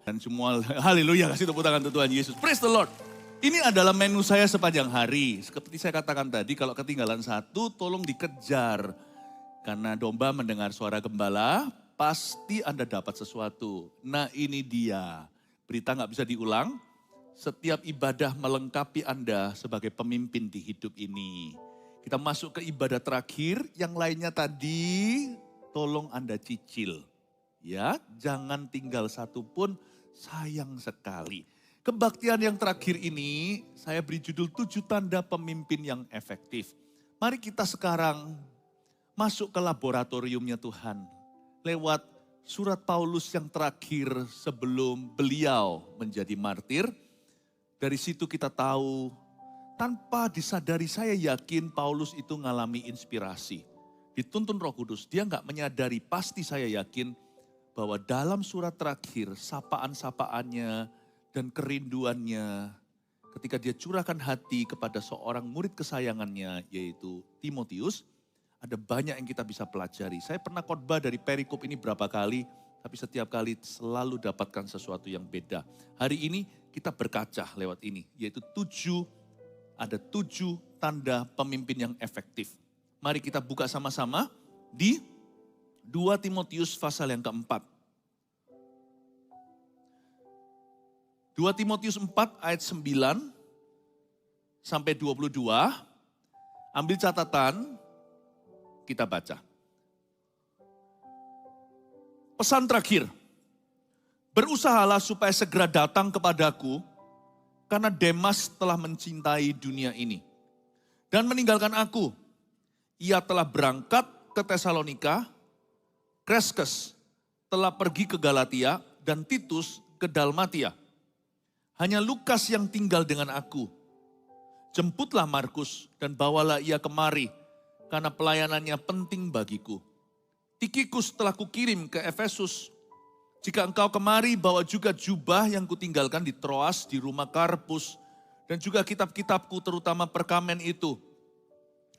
Dan semua haleluya, kasih tepuk tangan untuk Tuhan Yesus. Praise the Lord. Ini adalah menu saya sepanjang hari. Seperti saya katakan tadi, kalau ketinggalan satu tolong dikejar. Karena domba mendengar suara gembala, pasti Anda dapat sesuatu. Nah ini dia, berita gak bisa diulang. Setiap ibadah melengkapi Anda sebagai pemimpin di hidup ini. Kita masuk ke ibadah terakhir, yang lainnya tadi tolong Anda cicil. Ya, jangan tinggal satu pun, sayang sekali. Kebaktian yang terakhir ini saya beri judul 7 tanda pemimpin yang efektif. Mari kita sekarang masuk ke laboratoriumnya Tuhan. Lewat surat Paulus yang terakhir sebelum beliau menjadi martir. Dari situ kita tahu, tanpa disadari saya yakin Paulus itu ngalami inspirasi. Dituntun Roh Kudus, dia nggak menyadari, pasti saya yakin bahwa dalam surat terakhir, sapaan-sapaannya dan kerinduannya ketika dia curahkan hati kepada seorang murid kesayangannya yaitu Timotius, ada banyak yang kita bisa pelajari. Saya pernah khotbah dari perikop ini berapa kali, tapi setiap kali selalu dapatkan sesuatu yang beda. Hari ini kita berkaca lewat ini, yaitu 7 tanda pemimpin yang efektif. Mari kita buka sama-sama di 2 Timotius pasal yang keempat. 2 Timotius 4 ayat 9 sampai 22. Ambil catatan, kita baca. Pesan terakhir. Berusahalah supaya segera datang kepadaku, karena Demas telah mencintai dunia ini dan meninggalkan aku. Ia telah berangkat ke Tesalonika, Kreskes telah pergi ke Galatia, dan Titus ke Dalmatia. Hanya Lukas yang tinggal dengan aku. Jemputlah Markus dan bawalah ia kemari, karena pelayanannya penting bagiku. Tikikus telah kukirim ke Efesus. Jika engkau kemari, bawa juga jubah yang kutinggalkan di Troas di rumah Karpus, dan juga kitab-kitabku terutama perkamen itu.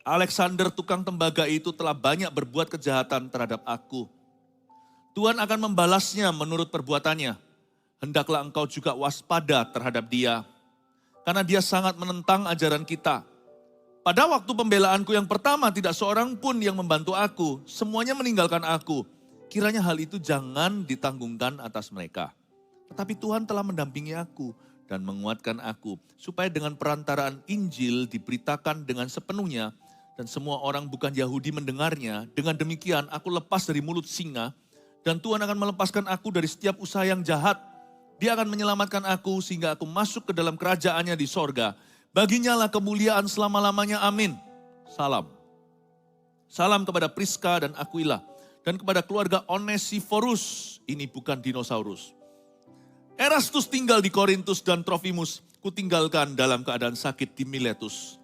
Alexander tukang tembaga itu telah banyak berbuat kejahatan terhadap aku. Tuhan akan membalasnya menurut perbuatannya. Hendaklah engkau juga waspada terhadap dia, karena dia sangat menentang ajaran kita. Pada waktu pembelaanku yang pertama tidak seorang pun yang membantu aku, semuanya meninggalkan aku. Kiranya hal itu jangan ditanggungkan atas mereka. Tetapi Tuhan telah mendampingi aku dan menguatkan aku, supaya dengan perantaraan Injil diberitakan dengan sepenuhnya, dan semua orang bukan Yahudi mendengarnya. Dengan demikian aku lepas dari mulut singa, dan Tuhan akan melepaskan aku dari setiap usaha yang jahat. Dia akan menyelamatkan aku sehingga aku masuk ke dalam kerajaannya di sorga. Baginya lah kemuliaan selama-lamanya, amin. Salam. Salam kepada Priska dan Aquila, dan kepada keluarga Onesiforus, ini bukan dinosaurus. Erastus tinggal di Korintus dan Trofimus kutinggalkan dalam keadaan sakit di Miletus.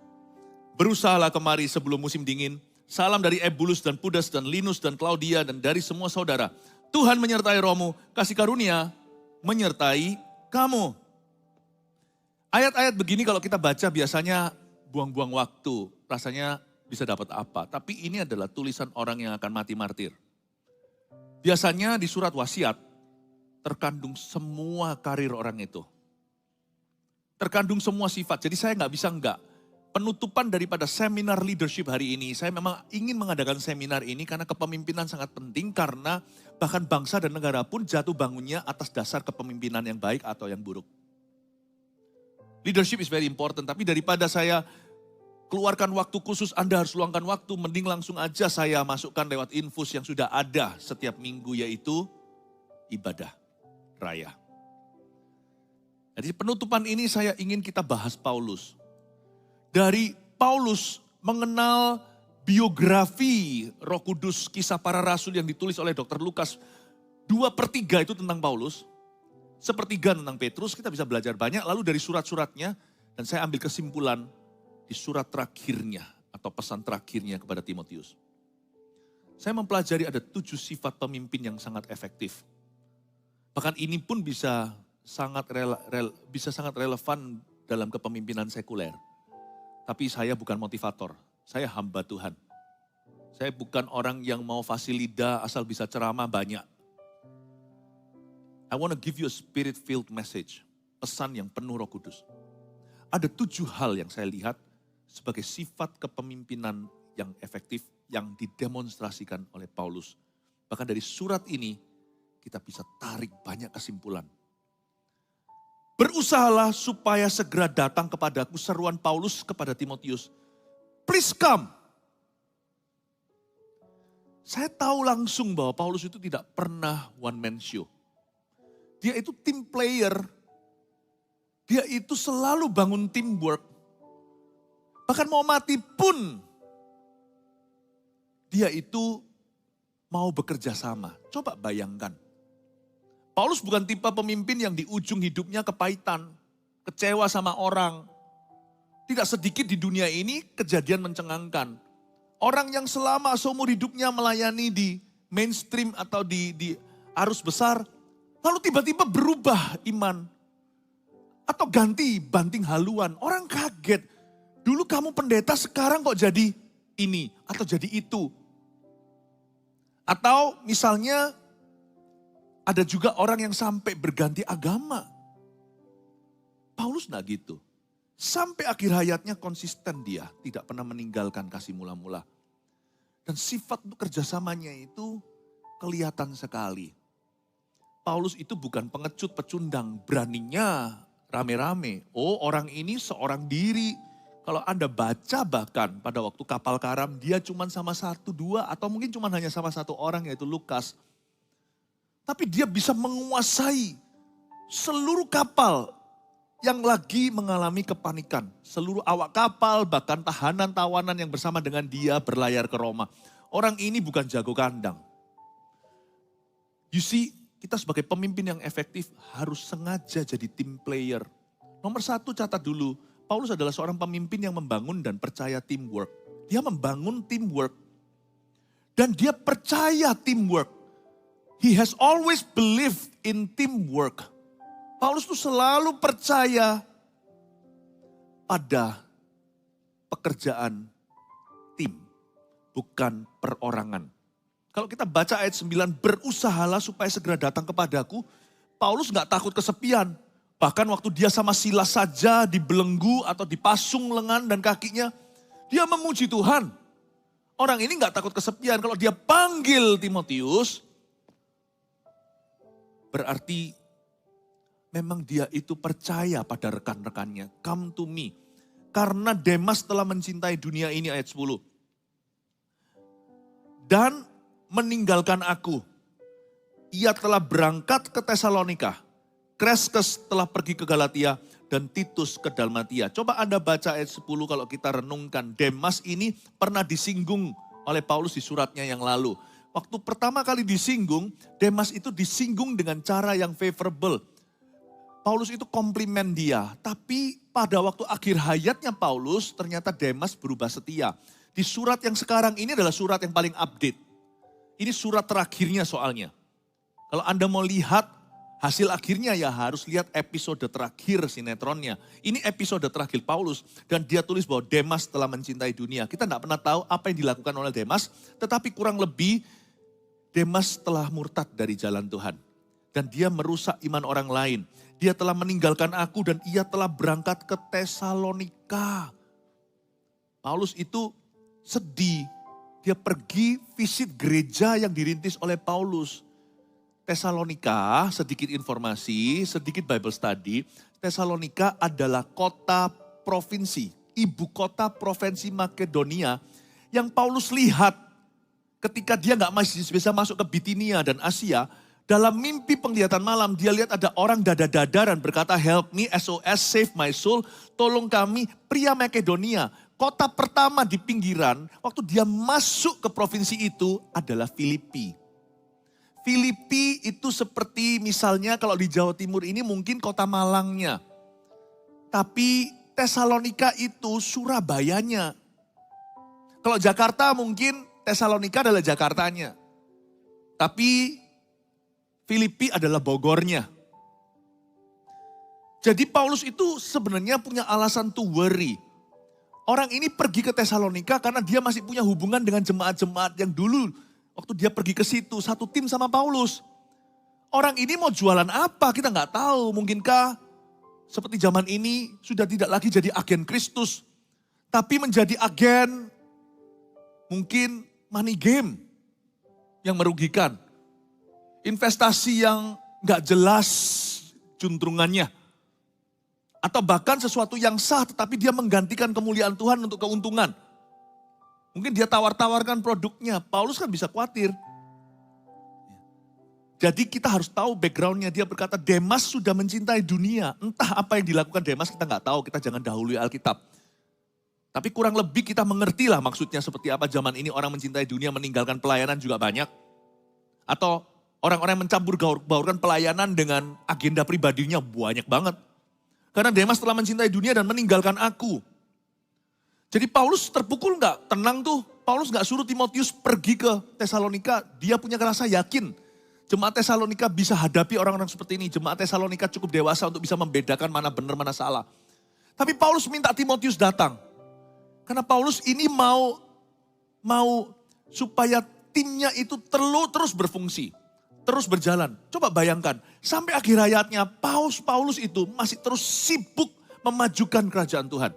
Berusahalah kemari sebelum musim dingin. Salam dari Ebulus dan Pudas dan Linus dan Claudia dan dari semua saudara. Tuhan menyertai rohmu, kasih karunia menyertai kamu. Ayat-ayat begini kalau kita baca biasanya buang-buang waktu. Rasanya bisa dapat apa. Tapi ini adalah tulisan orang yang akan mati martir. Biasanya di surat wasiat terkandung semua karir orang itu. Terkandung semua sifat. Jadi saya nggak bisa enggak. Penutupan daripada seminar leadership hari ini, saya memang ingin mengadakan seminar ini karena kepemimpinan sangat penting, karena bahkan bangsa dan negara pun jatuh bangunnya atas dasar kepemimpinan yang baik atau yang buruk. Leadership is very important, tapi daripada saya keluarkan waktu khusus, Anda harus luangkan waktu, mending langsung aja saya masukkan lewat infus yang sudah ada setiap minggu, yaitu ibadah raya. Jadi penutupan ini saya ingin kita bahas Paulus. Dari Paulus mengenal biografi Roh Kudus, kisah para rasul yang ditulis oleh Dr. Lukas. 2/3 itu tentang Paulus, 1/3 tentang Petrus. Kita bisa belajar banyak, lalu dari surat-suratnya, dan saya ambil kesimpulan di surat terakhirnya atau pesan terakhirnya kepada Timotius. Saya mempelajari ada 7 sifat pemimpin yang sangat efektif. Bahkan ini pun bisa sangat relevan dalam kepemimpinan sekuler. Tapi saya bukan motivator, saya hamba Tuhan. Saya bukan orang yang mau fasilida asal bisa ceramah banyak. I want to give you a spirit-filled message. Pesan yang penuh Roh Kudus. Ada 7 hal yang saya lihat sebagai sifat kepemimpinan yang efektif yang didemonstrasikan oleh Paulus. Bahkan dari surat ini kita bisa tarik banyak kesimpulan. Berusahalah supaya segera datang kepadaku, seruan Paulus kepada Timotius. Please come. Saya tahu langsung bahwa Paulus itu tidak pernah one man show. Dia itu team player. Dia itu selalu bangun teamwork. Bahkan mau mati pun dia itu mau bekerja sama. Coba bayangkan. Paulus bukan tipe pemimpin yang di ujung hidupnya kepahitan, kecewa sama orang. Tidak sedikit di dunia ini kejadian mencengangkan. Orang yang selama seumur hidupnya melayani di mainstream atau di arus besar, lalu tiba-tiba berubah iman. Atau ganti banting haluan, orang kaget. Dulu kamu pendeta, sekarang kok jadi ini atau jadi itu. Atau misalnya ada juga orang yang sampai berganti agama. Paulus enggak gitu. Sampai akhir hayatnya konsisten dia, tidak pernah meninggalkan kasih mula-mula. Dan sifat untuk kerjasamanya itu kelihatan sekali. Paulus itu bukan pengecut pecundang, beraninya rame-rame. Oh, orang ini seorang diri. Kalau Anda baca bahkan pada waktu kapal karam, dia cuma sama 1, 2 atau mungkin cuma hanya sama 1 orang yaitu Lukas. Tapi dia bisa menguasai seluruh kapal yang lagi mengalami kepanikan. Seluruh awak kapal, bahkan tahanan-tawanan yang bersama dengan dia berlayar ke Roma. Orang ini bukan jago kandang. You see, kita sebagai pemimpin yang efektif harus sengaja jadi team player. Nomor 1 catat dulu, Paulus adalah seorang pemimpin yang membangun dan percaya teamwork. Dia membangun teamwork. Dan dia percaya teamwork. He has always believed in teamwork. Paulus itu selalu percaya pada pekerjaan tim, bukan perorangan. Kalau kita baca ayat 9, berusahalah supaya segera datang kepadaku. Paulus gak takut kesepian. Bahkan waktu dia sama Silas saja dibelenggu atau dipasung lengan dan kakinya, dia memuji Tuhan. Orang ini gak takut kesepian. Kalau dia panggil Timotius, berarti memang dia itu percaya pada rekan-rekannya. Come to me. Karena Demas telah mencintai dunia ini, ayat 10. Dan meninggalkan aku. Ia telah berangkat ke Tesalonika. Kreskes telah pergi ke Galatia dan Titus ke Dalmatia. Coba Anda baca ayat 10 kalau kita renungkan. Demas ini pernah disinggung oleh Paulus di suratnya yang lalu. Waktu pertama kali disinggung, Demas itu disinggung dengan cara yang favorable. Paulus itu komplimen dia. Tapi pada waktu akhir hayatnya Paulus, ternyata Demas berubah setia. Di surat yang sekarang ini adalah surat yang paling update. Ini surat terakhirnya soalnya. Kalau Anda mau lihat hasil akhirnya ya harus lihat episode terakhir sinetronnya. Ini episode terakhir Paulus dan dia tulis bahwa Demas telah mencintai dunia. Kita tidak pernah tahu apa yang dilakukan oleh Demas, tetapi kurang lebih Demas telah murtad dari jalan Tuhan. Dan dia merusak iman orang lain. Dia telah meninggalkan aku dan ia telah berangkat ke Tesalonika. Paulus itu sedih. Dia pergi visit gereja yang dirintis oleh Paulus. Tesalonika, sedikit informasi, sedikit Bible study. Tesalonika adalah kota provinsi, ibu kota provinsi Makedonia yang Paulus lihat ketika dia nggak masih bisa masuk ke Bitinia dan Asia. Dalam mimpi penglihatan malam dia lihat ada orang dada-dadaran berkata, help me SOS, save my soul, tolong kami pria Makedonia. Kota pertama di pinggiran waktu dia masuk ke provinsi itu adalah Filipi. Filipi itu seperti misalnya kalau di Jawa Timur ini mungkin kota Malangnya. Tapi Tesalonika itu Surabayanya. Kalau Jakarta mungkin Tesalonika adalah Jakartanya. Tapi Filipi adalah Bogornya. Jadi Paulus itu sebenarnya punya alasan to worry. Orang ini pergi ke Tesalonika karena dia masih punya hubungan dengan jemaat-jemaat yang dulu waktu dia pergi ke situ satu tim sama Paulus. orang ini mau jualan apa kita nggak tahu. Mungkinkah seperti zaman ini sudah tidak lagi jadi agen Kristus. Tapi menjadi agen mungkin money game yang merugikan. Investasi yang nggak jelas juntrungannya. Atau bahkan sesuatu yang sah tetapi dia menggantikan kemuliaan Tuhan untuk keuntungan. Mungkin dia tawar-tawarkan produknya. Paulus kan bisa khawatir. Jadi kita harus tahu backgroundnya. Dia berkata Demas sudah mencintai dunia. Entah apa yang dilakukan Demas kita nggak tahu. Kita jangan dahului Alkitab. Tapi kurang lebih kita mengerti lah maksudnya seperti apa zaman ini orang mencintai dunia meninggalkan pelayanan juga banyak. Atau orang-orang yang mencampur baurkan pelayanan dengan agenda pribadinya banyak banget. Karena Demas telah mencintai dunia dan meninggalkan aku. Jadi Paulus terpukul nggak? Tenang tuh. Paulus nggak suruh Timotius pergi ke Tesalonika. Dia punya rasa yakin. Jemaat Tesalonika bisa hadapi orang-orang seperti ini. Jemaat Tesalonika cukup dewasa untuk bisa membedakan mana benar mana salah. Tapi Paulus minta Timotius datang. Karena Paulus ini mau supaya timnya itu terus berfungsi. Terus berjalan. Coba bayangkan, sampai akhir hayatnya Paulus itu masih terus sibuk memajukan kerajaan Tuhan.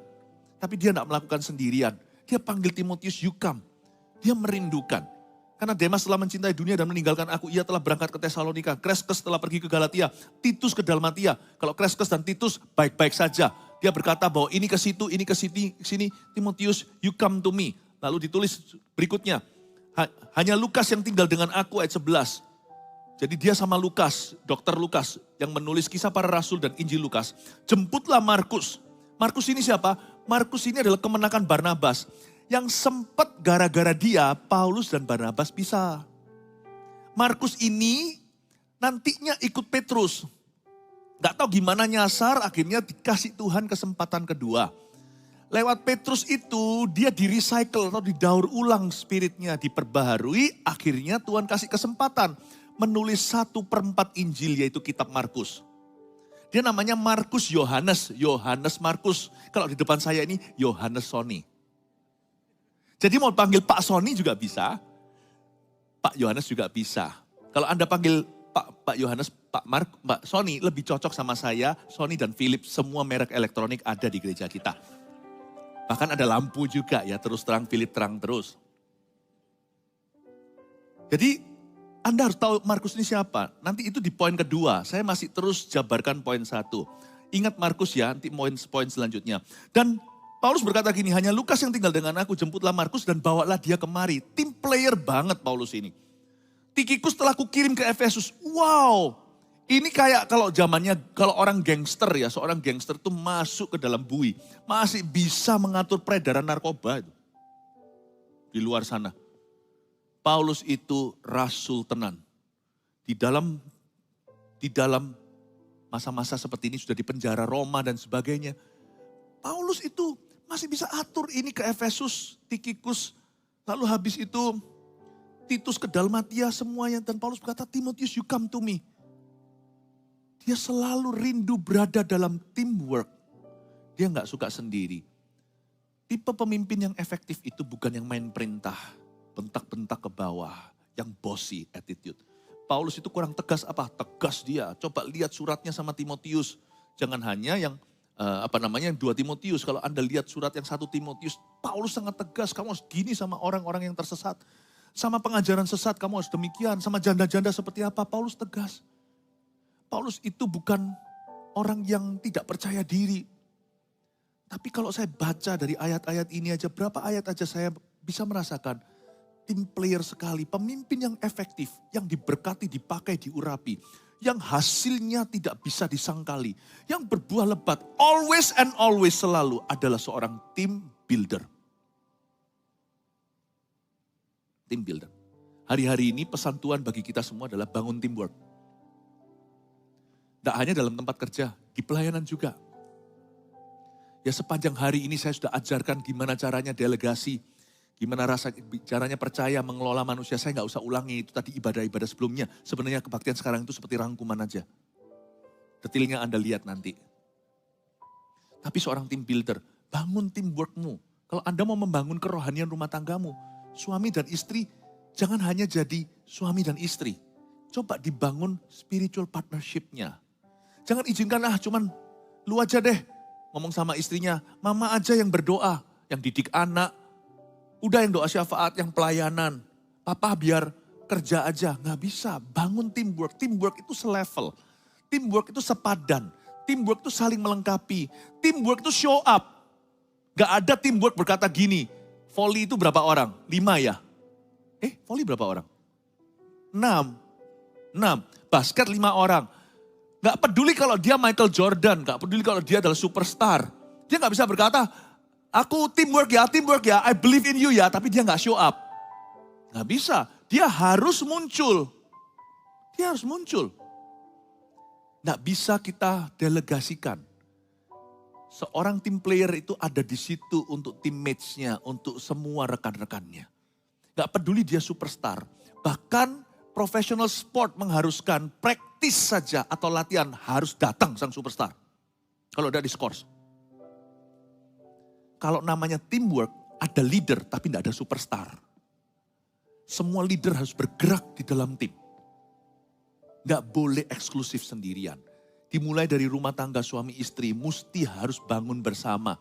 Tapi dia tidak melakukan sendirian. Dia panggil Timotius, you come. Dia merindukan. Karena Demas telah mencintai dunia dan meninggalkan aku. Ia telah berangkat ke Tesalonika. Kreskes telah pergi ke Galatia. Titus ke Dalmatia. Kalau Kreskes dan Titus baik-baik saja. Dia berkata bahwa ini ke situ, ini ke sini. Timotius, you come to me. Lalu ditulis berikutnya. Hanya Lukas yang tinggal dengan aku ayat 11. Jadi dia sama Lukas, Dr. Lukas yang menulis kisah para rasul dan Injil Lukas. Jemputlah Markus. Markus ini siapa? Markus ini adalah kemenakan Barnabas. Yang sempat gara-gara dia, Paulus dan Barnabas pisah. Markus ini nantinya ikut Petrus. Gak tahu gimana nyasar, akhirnya dikasih Tuhan kesempatan kedua. Lewat Petrus itu dia di-recycle atau didaur ulang spiritnya, diperbaharui. Akhirnya Tuhan kasih kesempatan menulis 1/4 Injil yaitu kitab Markus. Dia namanya Markus Yohanes Markus. Kalau di depan saya ini Yohanes Sony. Jadi mau panggil Pak Sony juga bisa, Pak Yohanes juga bisa. Kalau Anda panggil Pak Yohanes, Pak Sony lebih cocok sama saya, Sony dan Philips, semua merek elektronik ada di gereja kita. Bahkan ada lampu juga ya, terus terang, Philips terang terus. Jadi Anda harus tahu Markus ini siapa. Nanti itu di poin kedua, saya masih terus jabarkan poin 1. Ingat Markus ya, nanti poin selanjutnya. Dan Paulus berkata gini, hanya Lukas yang tinggal dengan aku, jemputlah Markus dan bawalah dia kemari. Tim player banget Paulus ini. Tikikus telah kukirim ke Efesus. Wow, ini kayak kalau zamannya, kalau orang gangster ya, seorang gangster itu masuk ke dalam bui. Masih bisa mengatur peredaran narkoba itu. Di luar sana. Paulus itu rasul tenan. Di dalam masa-masa seperti ini sudah di penjara Roma dan sebagainya. Paulus itu masih bisa atur ini ke Efesus, Tikikus. Lalu habis itu Titus ke Dalmatia semuanya. Dan Paulus berkata, Timotius you come to me. Dia selalu rindu berada dalam teamwork. Dia gak suka sendiri. Tipe pemimpin yang efektif itu bukan yang main perintah. Bentak-bentak ke bawah. Yang bossy attitude. Paulus itu kurang tegas apa? Tegas dia. Coba lihat suratnya sama Timotius. Jangan hanya yang yang 2 Timotius. Kalau Anda lihat surat yang 1 Timotius, Paulus sangat tegas. Kamu harus gini sama orang-orang yang tersesat. Sama pengajaran sesat kamu harus demikian. Sama janda-janda seperti apa, Paulus tegas. Paulus itu bukan orang yang tidak percaya diri. Tapi kalau saya baca dari ayat-ayat ini aja, berapa ayat aja saya bisa merasakan tim player sekali. Pemimpin yang efektif, yang diberkati, dipakai, diurapi. Yang hasilnya tidak bisa disangkali. Yang berbuah lebat, always and always selalu adalah seorang team builder. Team builder. Hari-hari ini pesan Tuhan bagi kita semua adalah bangun teamwork. Tidak hanya dalam tempat kerja, di pelayanan juga. Ya sepanjang hari ini saya sudah ajarkan gimana caranya delegasi. Gimana caranya percaya mengelola manusia. Saya nggak usah ulangi itu tadi ibadah-ibadah sebelumnya. Sebenarnya kebaktian sekarang itu seperti rangkuman aja. Detailnya Anda lihat nanti. Tapi seorang team builder, bangun teamworkmu. Kalau Anda mau membangun kerohanian rumah tanggamu, suami dan istri jangan hanya jadi suami dan istri. Coba dibangun spiritual partnership-nya. Jangan izinkan cuman lu aja deh ngomong sama istrinya, mama aja yang berdoa, yang didik anak. Udah yang doa syafaat, yang pelayanan. Papa biar kerja aja, nggak bisa. Bangun teamwork, teamwork itu selevel. Teamwork itu sepadan, teamwork itu saling melengkapi. Teamwork itu show up. Gak ada teamwork berkata gini, volley itu berapa orang? 5 ya? Volley berapa orang? 6. Basket 5 orang. Gak peduli kalau dia Michael Jordan, gak peduli kalau dia adalah superstar. Dia gak bisa berkata, aku teamwork ya, I believe in you ya, tapi dia gak show up. Gak bisa, dia harus muncul. Dia harus muncul. Gak bisa kita delegasikan. Seorang team player itu ada di situ untuk teammates-nya, untuk semua rekan-rekannya. Gak peduli dia superstar. Bahkan professional sport mengharuskan praktis saja atau latihan harus datang sang superstar. Kalau udah diskors. Kalau namanya teamwork, ada leader tapi tidak ada superstar. Semua leader harus bergerak di dalam tim. Nggak boleh eksklusif sendirian. Dimulai dari rumah tangga suami istri, mesti harus bangun bersama.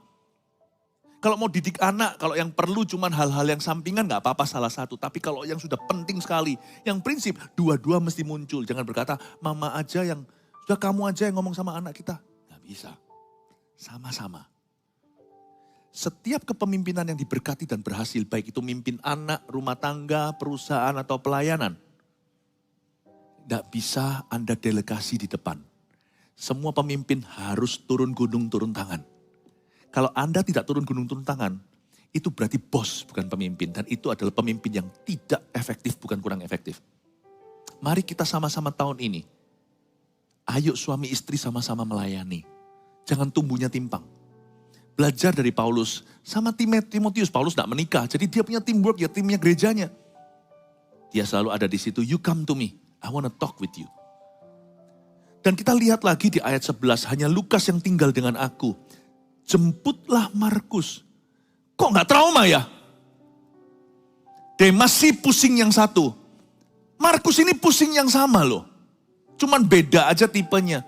Kalau mau didik anak, kalau yang perlu cuman hal-hal yang sampingan nggak apa-apa salah satu. Tapi kalau yang sudah penting sekali, yang prinsip dua-dua mesti muncul. Jangan berkata mama aja yang, sudah kamu aja yang ngomong sama anak kita. Nggak bisa, sama-sama. Setiap kepemimpinan yang diberkati dan berhasil, baik itu mimpin anak, rumah tangga, perusahaan atau pelayanan. Nggak bisa Anda delegasi di depan. Semua pemimpin harus turun gunung, turun tangan. Kalau Anda tidak turun gunung turun tangan, itu berarti bos bukan pemimpin. Dan itu adalah pemimpin yang tidak efektif, bukan kurang efektif. Mari kita sama-sama tahun ini, ayo suami istri sama-sama melayani. Jangan tumbuhnya timpang. Belajar dari Paulus, sama Timotius. Paulus tidak menikah, jadi dia punya teamwork, ya timnya gerejanya. Dia selalu ada di situ, you come to me, I want to talk with you. Dan kita lihat lagi di ayat 11, hanya Lukas yang tinggal dengan aku. Jemputlah Markus. Kok gak trauma ya? Demas sih pusing yang satu. Markus ini pusing yang sama loh. Cuman beda aja tipenya.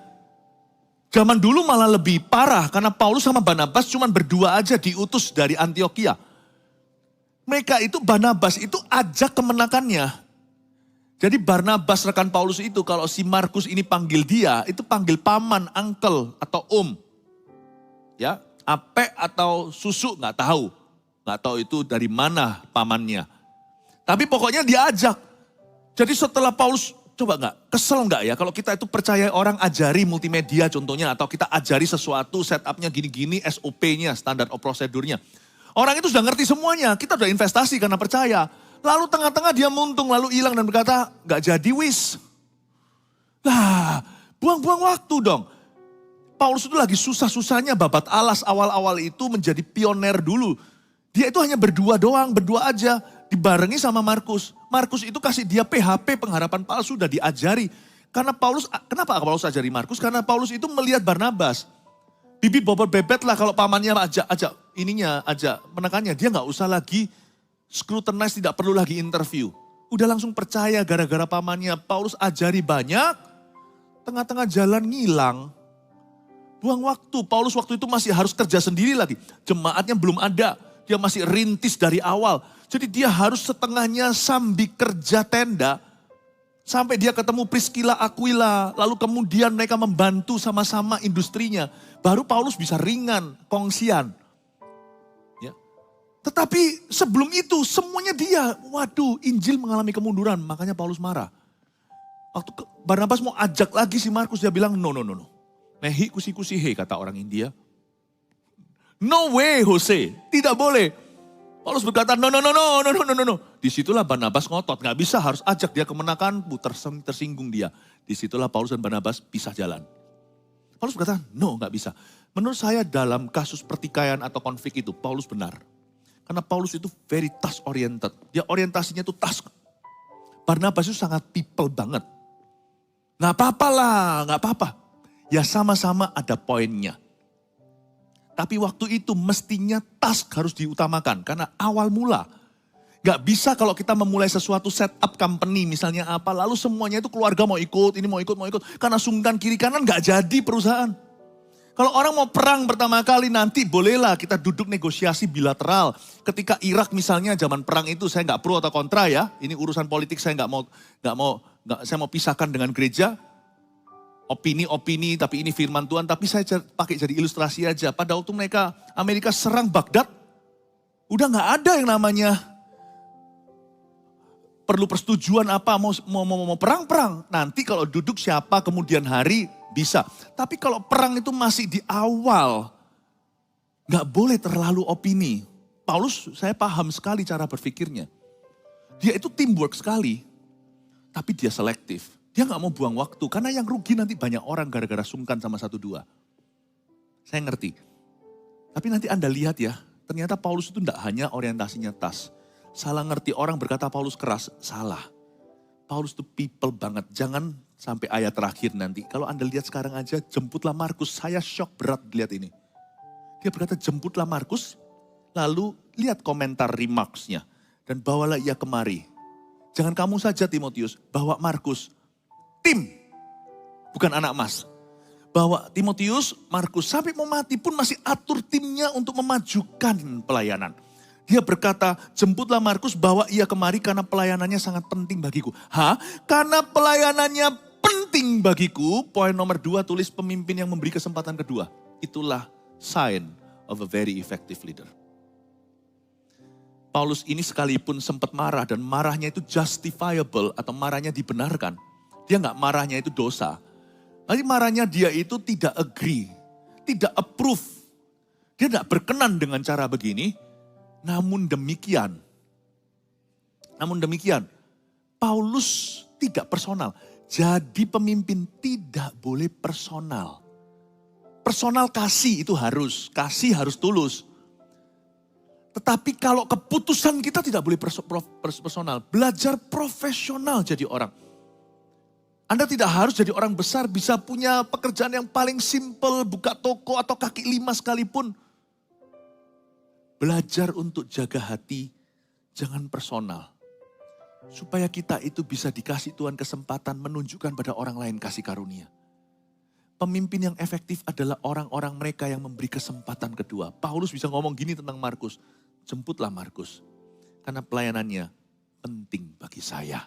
Zaman dulu malah lebih parah karena Paulus sama Barnabas cuman berdua aja diutus dari Antioquia. Mereka itu Barnabas itu ajak kemenakannya. Jadi Barnabas rekan Paulus itu kalau si Markus ini panggil dia, itu panggil paman, uncle atau Ya, Ape atau susu nggak tahu. Nggak tahu itu dari mana pamannya. Tapi pokoknya diajak. Jadi setelah Paulus, coba nggak, kesel nggak ya kalau kita itu percaya orang ajari multimedia contohnya. Atau kita ajari sesuatu setupnya gini-gini, SOP-nya, standar of prosedurnya. Orang itu sudah ngerti semuanya, kita sudah investasi karena percaya. Lalu tengah-tengah dia muntung, lalu hilang dan berkata, nggak jadi wis. Lah, buang-buang waktu dong. Paulus itu lagi susah-susahnya babat alas awal-awal itu menjadi pioner dulu. Dia itu hanya berdua doang, berdua aja. Dibarengi sama Markus. Markus itu kasih dia PHP, pengharapan palsu, sudah diajari. Karena Paulus, kenapa Paulus ajari Markus? Karena Paulus itu melihat Barnabas. Bibit bobot bebet lah kalau pamannya ajak menekannya. Dia gak usah lagi scrutinize, tidak perlu lagi interview. Udah langsung percaya gara-gara pamannya. Paulus ajari banyak, tengah-tengah jalan ngilang. Buang waktu, Paulus waktu itu masih harus kerja sendiri lagi. Jemaatnya belum ada, dia masih rintis dari awal. Jadi dia harus setengahnya sambil kerja tenda. Sampai dia ketemu Priscilla, Aquila. Lalu kemudian mereka membantu sama-sama industrinya. Baru Paulus bisa ringan, kongsian. Ya. Tetapi sebelum itu semuanya dia. Waduh, Injil mengalami kemunduran, makanya Paulus marah. Waktu Barnabas mau ajak lagi si Markus, dia bilang no. Mehi kusi-kusi he kata orang India. No way Jose, tidak boleh. Paulus berkata no. Disitulah Barnabas ngotot, gak bisa harus ajak dia kemenakan, tersinggung dia. Disitulah Paulus dan Barnabas pisah jalan. Paulus berkata no gak bisa. Menurut saya dalam kasus pertikaian atau konflik itu Paulus benar. Karena Paulus itu very task oriented. Dia orientasinya itu task. Barnabas itu sangat people banget. Gak apa-apa. Ya sama-sama ada poinnya. Tapi waktu itu mestinya task harus diutamakan. Karena awal mula Gak bisa kalau kita memulai sesuatu setup company misalnya apa, lalu semuanya itu keluarga mau ikut, ini mau ikut. Karena sungkan kiri kanan gak jadi perusahaan. Kalau orang mau perang pertama kali nanti bolehlah kita duduk negosiasi bilateral. Ketika Irak misalnya zaman perang itu saya gak pro atau kontra ya. Ini urusan politik saya saya mau pisahkan dengan gereja. Opini tapi ini firman Tuhan. Tapi saya pakai jadi ilustrasi aja. Pada waktu Amerika serang Baghdad, udah gak ada yang namanya perlu persetujuan apa, mau perang. Nanti kalau duduk siapa kemudian hari bisa. Tapi kalau perang itu masih di awal, gak boleh terlalu opini. Paulus saya paham sekali cara berpikirnya. Dia itu teamwork sekali, tapi dia selektif. Dia gak mau buang waktu, karena yang rugi nanti banyak orang gara-gara sungkan sama 1-2. Saya ngerti. Tapi nanti Anda lihat ya, ternyata Paulus itu gak hanya orientasinya tas. Salah ngerti orang berkata Paulus keras, salah. Paulus itu people banget, jangan sampai ayat terakhir nanti. Kalau Anda lihat sekarang aja, jemputlah Markus, saya shock berat lihat ini. Dia berkata jemputlah Markus, lalu lihat komentar remarks-nya. Dan bawalah ia kemari. Jangan kamu saja Timotius, bawa Markus. Tim, bukan anak emas. Bawa Timotius, Markus, sampai mau mati pun masih atur timnya untuk memajukan pelayanan. Dia berkata, jemputlah Markus, bawa ia kemari karena pelayanannya sangat penting bagiku. Karena pelayanannya penting bagiku, poin nomor 2 tulis pemimpin yang memberi kesempatan kedua. Itulah sign of a very effective leader. Paulus ini sekalipun sempat marah dan marahnya itu justifiable atau marahnya dibenarkan. Dia nggak marahnya itu dosa. Tapi marahnya dia itu tidak agree, tidak approve. Dia tidak berkenan dengan cara begini. Namun demikian, Paulus tidak personal. Jadi pemimpin tidak boleh personal. Personal kasih itu kasih harus tulus. Tetapi kalau keputusan kita tidak boleh personal. Belajar profesional jadi orang. Anda tidak harus jadi orang besar, bisa punya pekerjaan yang paling simple, buka toko atau kaki 5 sekalipun. Belajar untuk jaga hati, jangan personal. Supaya kita itu bisa dikasih Tuhan kesempatan menunjukkan pada orang lain kasih karunia. Pemimpin yang efektif adalah orang-orang mereka yang memberi kesempatan kedua. Paulus bisa ngomong gini tentang Markus. Jemputlah Markus, karena pelayanannya penting bagi saya.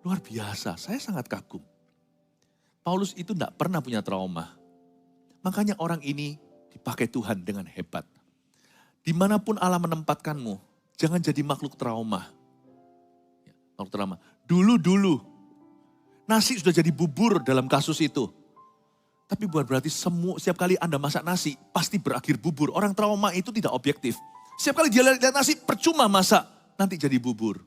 Luar biasa, saya sangat kagum. Paulus itu tidak pernah punya trauma. Makanya orang ini dipakai Tuhan dengan hebat. Dimanapun Allah menempatkanmu, jangan jadi makhluk trauma. Makhluk trauma. Dulu, nasi sudah jadi bubur dalam kasus itu. Tapi bukan berarti setiap kali Anda masak nasi, pasti berakhir bubur. Orang trauma itu tidak objektif. Setiap kali dia lihat nasi, percuma masak, nanti jadi bubur.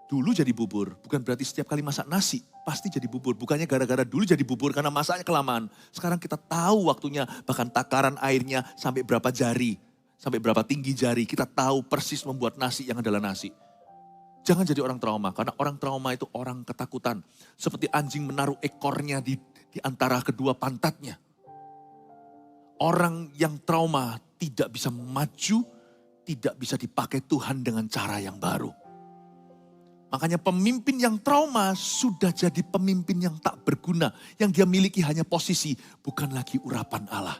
Dulu jadi bubur, bukan berarti setiap kali masak nasi, pasti jadi bubur. Bukannya gara-gara dulu jadi bubur karena masaknya kelamaan. Sekarang kita tahu waktunya, bahkan takaran airnya sampai berapa jari. Sampai berapa tinggi jari, kita tahu persis membuat nasi yang adalah nasi. Jangan jadi orang trauma, karena orang trauma itu orang ketakutan. Seperti anjing menaruh ekornya di antara kedua pantatnya. Orang yang trauma tidak bisa maju, tidak bisa dipakai Tuhan dengan cara yang baru. Makanya pemimpin yang trauma sudah jadi pemimpin yang tak berguna. Yang dia miliki hanya posisi, bukan lagi urapan Allah.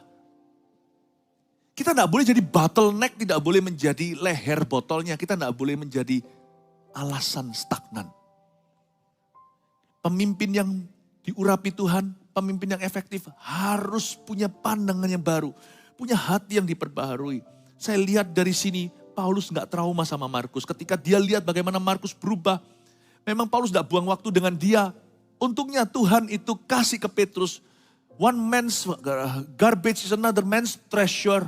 Kita tidak boleh jadi bottleneck, tidak boleh menjadi leher botolnya. Kita tidak boleh menjadi alasan stagnan. Pemimpin yang diurapi Tuhan, pemimpin yang efektif harus punya pandangan yang baru. Punya hati yang diperbaharui. Saya lihat dari sini, Paulus nggak trauma sama Markus. Ketika dia lihat bagaimana Markus berubah, memang Paulus nggak buang waktu dengan dia. Untungnya Tuhan itu kasih ke Petrus, one man's garbage is another man's treasure.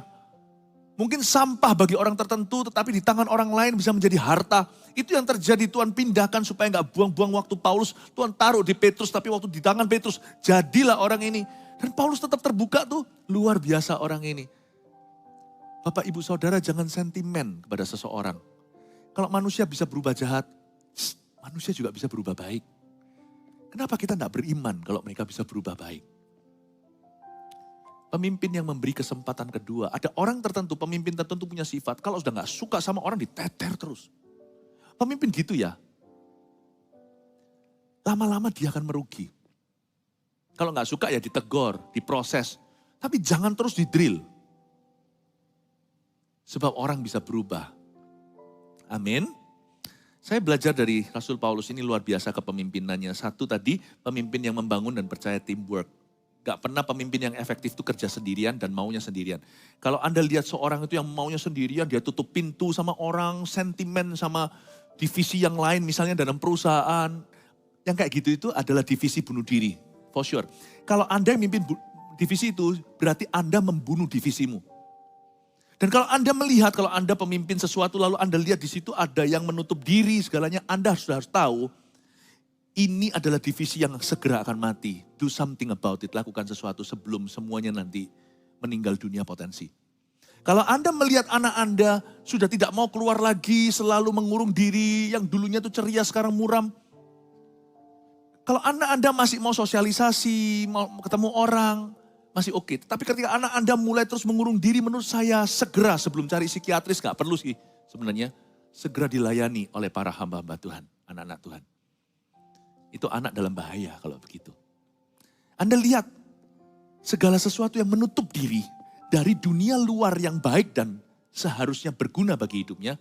Mungkin sampah bagi orang tertentu, tetapi di tangan orang lain bisa menjadi harta. Itu yang terjadi, Tuhan pindahkan supaya nggak buang-buang waktu Paulus. Tuhan taruh di Petrus, tapi waktu di tangan Petrus, jadilah orang ini. Dan Paulus tetap terbuka tuh, luar biasa orang ini. Bapak ibu saudara jangan sentimen kepada seseorang. Kalau manusia bisa berubah jahat, manusia juga bisa berubah baik. Kenapa kita tidak beriman kalau mereka bisa berubah baik? Pemimpin yang memberi kesempatan kedua. Ada orang tertentu, pemimpin tertentu punya sifat. Kalau sudah gak suka sama orang diteter terus. Pemimpin gitu ya. Lama-lama dia akan merugi. Kalau gak suka ya ditegur, diproses. Tapi jangan terus didrill. Sebab orang bisa berubah. Amin. Saya belajar dari Rasul Paulus ini luar biasa kepemimpinannya. Satu tadi, pemimpin yang membangun dan percaya teamwork. Gak pernah pemimpin yang efektif itu kerja sendirian dan maunya sendirian. Kalau Anda lihat seorang itu yang maunya sendirian, dia tutup pintu sama orang, sentimen sama divisi yang lain, misalnya dalam perusahaan. Yang kayak gitu itu adalah divisi bunuh diri, for sure. Kalau Anda yang mimpin divisi itu, berarti Anda membunuh divisimu. Dan kalau Anda melihat, kalau Anda pemimpin sesuatu, lalu Anda lihat di situ ada yang menutup diri segalanya, Anda sudah harus tahu, ini adalah divisi yang segera akan mati. Do something about it. Lakukan sesuatu sebelum semuanya nanti meninggal dunia potensi. Kalau Anda melihat anak Anda sudah tidak mau keluar lagi, selalu mengurung diri, yang dulunya itu ceria sekarang muram. Kalau anak Anda masih mau sosialisasi, mau ketemu orang, masih oke. Tapi ketika anak Anda mulai terus mengurung diri, menurut saya segera sebelum cari psikiatris, gak perlu sih sebenarnya. Segera dilayani oleh para hamba-hamba Tuhan, anak-anak Tuhan. Itu anak dalam bahaya kalau begitu. Anda lihat segala sesuatu yang menutup diri dari dunia luar yang baik dan seharusnya berguna bagi hidupnya,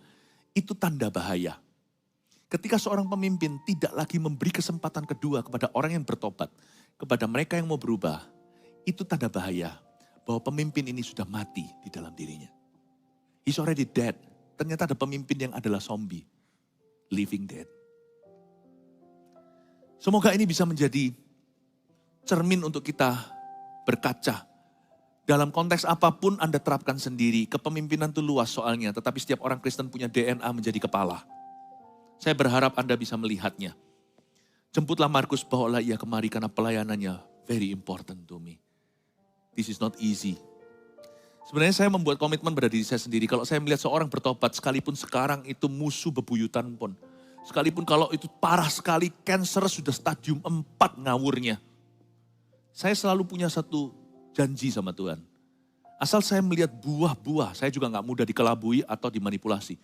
itu tanda bahaya. Ketika seorang pemimpin tidak lagi memberi kesempatan kedua kepada orang yang bertobat, kepada mereka yang mau berubah, itu tanda bahaya bahwa pemimpin ini sudah mati di dalam dirinya. He's already dead. Ternyata ada pemimpin yang adalah zombie, living dead. Semoga ini bisa menjadi cermin untuk kita berkaca. Dalam konteks apapun Anda terapkan sendiri. Kepemimpinan itu luas soalnya. Tetapi setiap orang Kristen punya DNA menjadi kepala. Saya berharap Anda bisa melihatnya. Jemputlah Markus, bawalah ia kemari karena pelayanannya very important to me. This is not easy. Sebenarnya saya membuat komitmen pada diri saya sendiri. Kalau saya melihat seorang bertobat sekalipun sekarang itu musuh bebuyutan pun. Sekalipun kalau itu parah sekali, cancer sudah stadium 4 ngawurnya. Saya selalu punya satu janji sama Tuhan. Asal saya melihat buah-buah, saya juga gak mudah dikelabui atau dimanipulasi.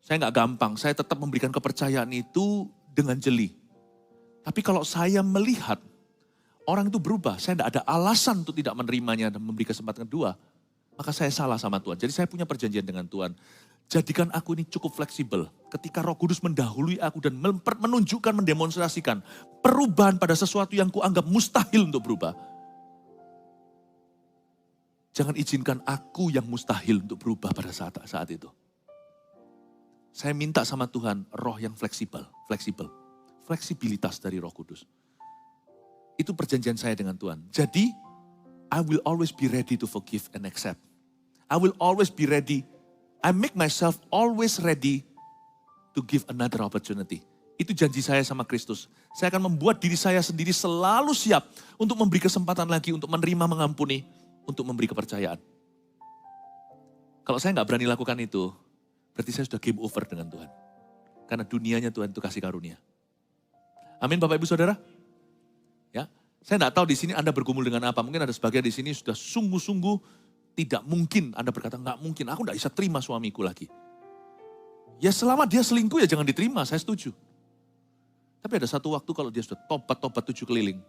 Saya gak gampang, saya tetap memberikan kepercayaan itu dengan jeli. Tapi kalau saya melihat orang itu berubah, saya gak ada alasan untuk tidak menerimanya dan memberi kesempatan kedua, maka saya salah sama Tuhan. Jadi saya punya perjanjian dengan Tuhan. Jadikan aku ini cukup fleksibel. Ketika Roh Kudus mendahului aku dan menunjukkan, mendemonstrasikan perubahan pada sesuatu yang kuanggap mustahil untuk berubah. Jangan izinkan aku yang mustahil untuk berubah pada saat itu. Saya minta sama Tuhan roh yang fleksibel. Fleksibilitas dari Roh Kudus. Itu perjanjian saya dengan Tuhan. Jadi, I will always be ready to forgive and accept. I will always be ready. I make myself always ready to give another opportunity. Itu janji saya sama Kristus. Saya akan membuat diri saya sendiri selalu siap untuk memberi kesempatan lagi, untuk menerima, mengampuni, untuk memberi kepercayaan. Kalau saya nggak berani lakukan itu, berarti saya sudah game over dengan Tuhan. Karena dunianya Tuhan itu kasih karunia. Amin Bapak Ibu Saudara. Ya, saya nggak tahu di sini Anda bergumul dengan apa. Mungkin ada sebagian di sini sudah sungguh-sungguh tidak mungkin. Anda berkata, nggak mungkin, aku nggak bisa terima suamiku lagi. Ya selama dia selingkuh ya jangan diterima, saya setuju. Tapi ada satu waktu kalau dia sudah tobat 7 keliling.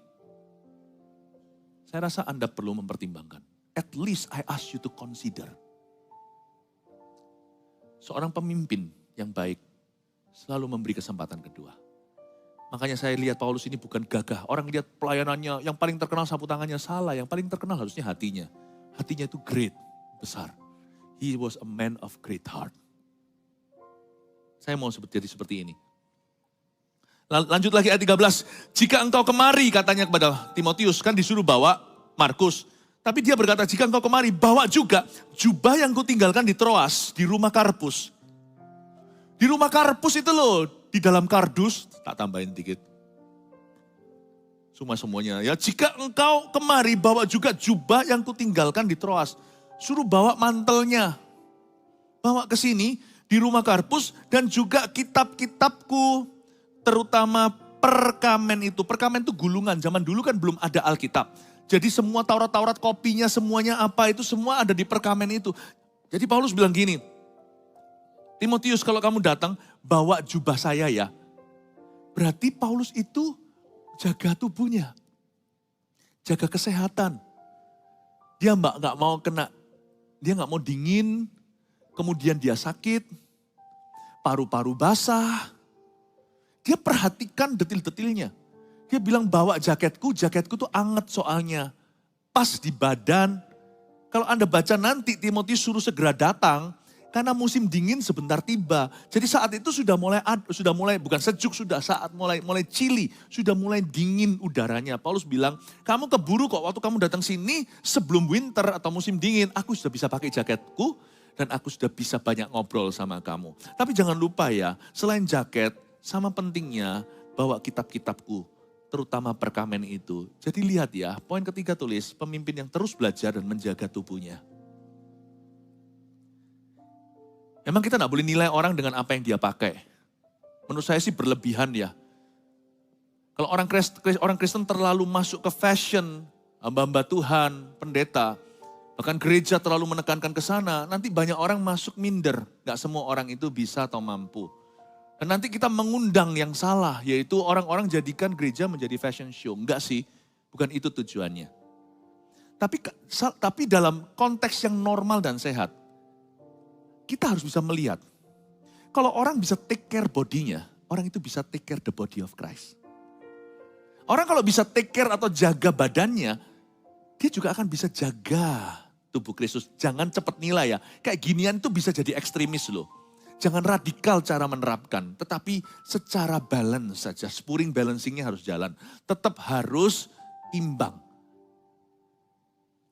Saya rasa Anda perlu mempertimbangkan. At least I ask you to consider. Seorang pemimpin yang baik selalu memberi kesempatan kedua. Makanya saya lihat Paulus ini bukan gagah. Orang lihat pelayanannya, yang paling terkenal sapu tangannya salah. Yang paling terkenal harusnya hatinya. Hatinya itu great, besar. He was a man of great heart. Saya mau jadi seperti ini. Lanjut lagi ayat 13. Jika engkau kemari, katanya kepada Timotius, kan disuruh bawa Markus. Tapi dia berkata, jika engkau kemari, bawa juga jubah yang kutinggalkan di Troas, di rumah Karpus. Di rumah Karpus itu loh, di dalam kardus, tak tambahin dikit. Semuanya ya, jika engkau kemari bawa juga jubah yang kutinggalkan di Troas. Suruh bawa mantelnya. Bawa ke sini di rumah Karpus dan juga kitab-kitabku, terutama perkamen itu. Perkamen itu gulungan, zaman dulu kan belum ada Alkitab. Jadi semua Taurat-Taurat, kopinya, semuanya apa itu semua ada di perkamen itu. Jadi Paulus bilang gini, Timotius kalau kamu datang bawa jubah saya ya. Berarti Paulus itu jaga tubuhnya, jaga kesehatan. Dia nggak mau dingin, kemudian dia sakit, paru-paru basah. Dia perhatikan detil-detilnya. Dia bilang bawa jaketku tuh anget soalnya. Pas di badan. Kalau Anda baca nanti Timotius suruh segera datang. Karena musim dingin sebentar tiba. Jadi saat itu sudah mulai bukan sejuk, saat mulai chilly. Sudah mulai dingin udaranya. Paulus bilang, kamu keburu kok waktu kamu datang sini sebelum winter atau musim dingin. Aku sudah bisa pakai jaketku dan aku sudah bisa banyak ngobrol sama kamu. Tapi jangan lupa ya, selain jaket, sama pentingnya bawa kitab-kitabku, terutama perkamen itu. Jadi lihat ya, poin ketiga tulis, pemimpin yang terus belajar dan menjaga tubuhnya. Memang kita nggak boleh nilai orang dengan apa yang dia pakai. Menurut saya sih berlebihan ya. Kalau orang Kristen terlalu masuk ke fashion, hamba-hamba Tuhan, pendeta, bahkan gereja terlalu menekankan ke sana, nanti banyak orang masuk minder. Nggak semua orang itu bisa atau mampu. Dan nanti kita mengundang yang salah, yaitu orang-orang jadikan gereja menjadi fashion show. Enggak sih, bukan itu tujuannya. Tapi dalam konteks yang normal dan sehat, kita harus bisa melihat. Kalau orang bisa take care bodinya, orang itu bisa take care the body of Christ. Orang kalau bisa take care atau jaga badannya, dia juga akan bisa jaga tubuh Kristus. Jangan cepat nilai ya, kayak ginian itu bisa jadi ekstremis loh. Jangan radikal cara menerapkan, tetapi secara balance saja. Spurring balancingnya harus jalan. Tetap harus imbang.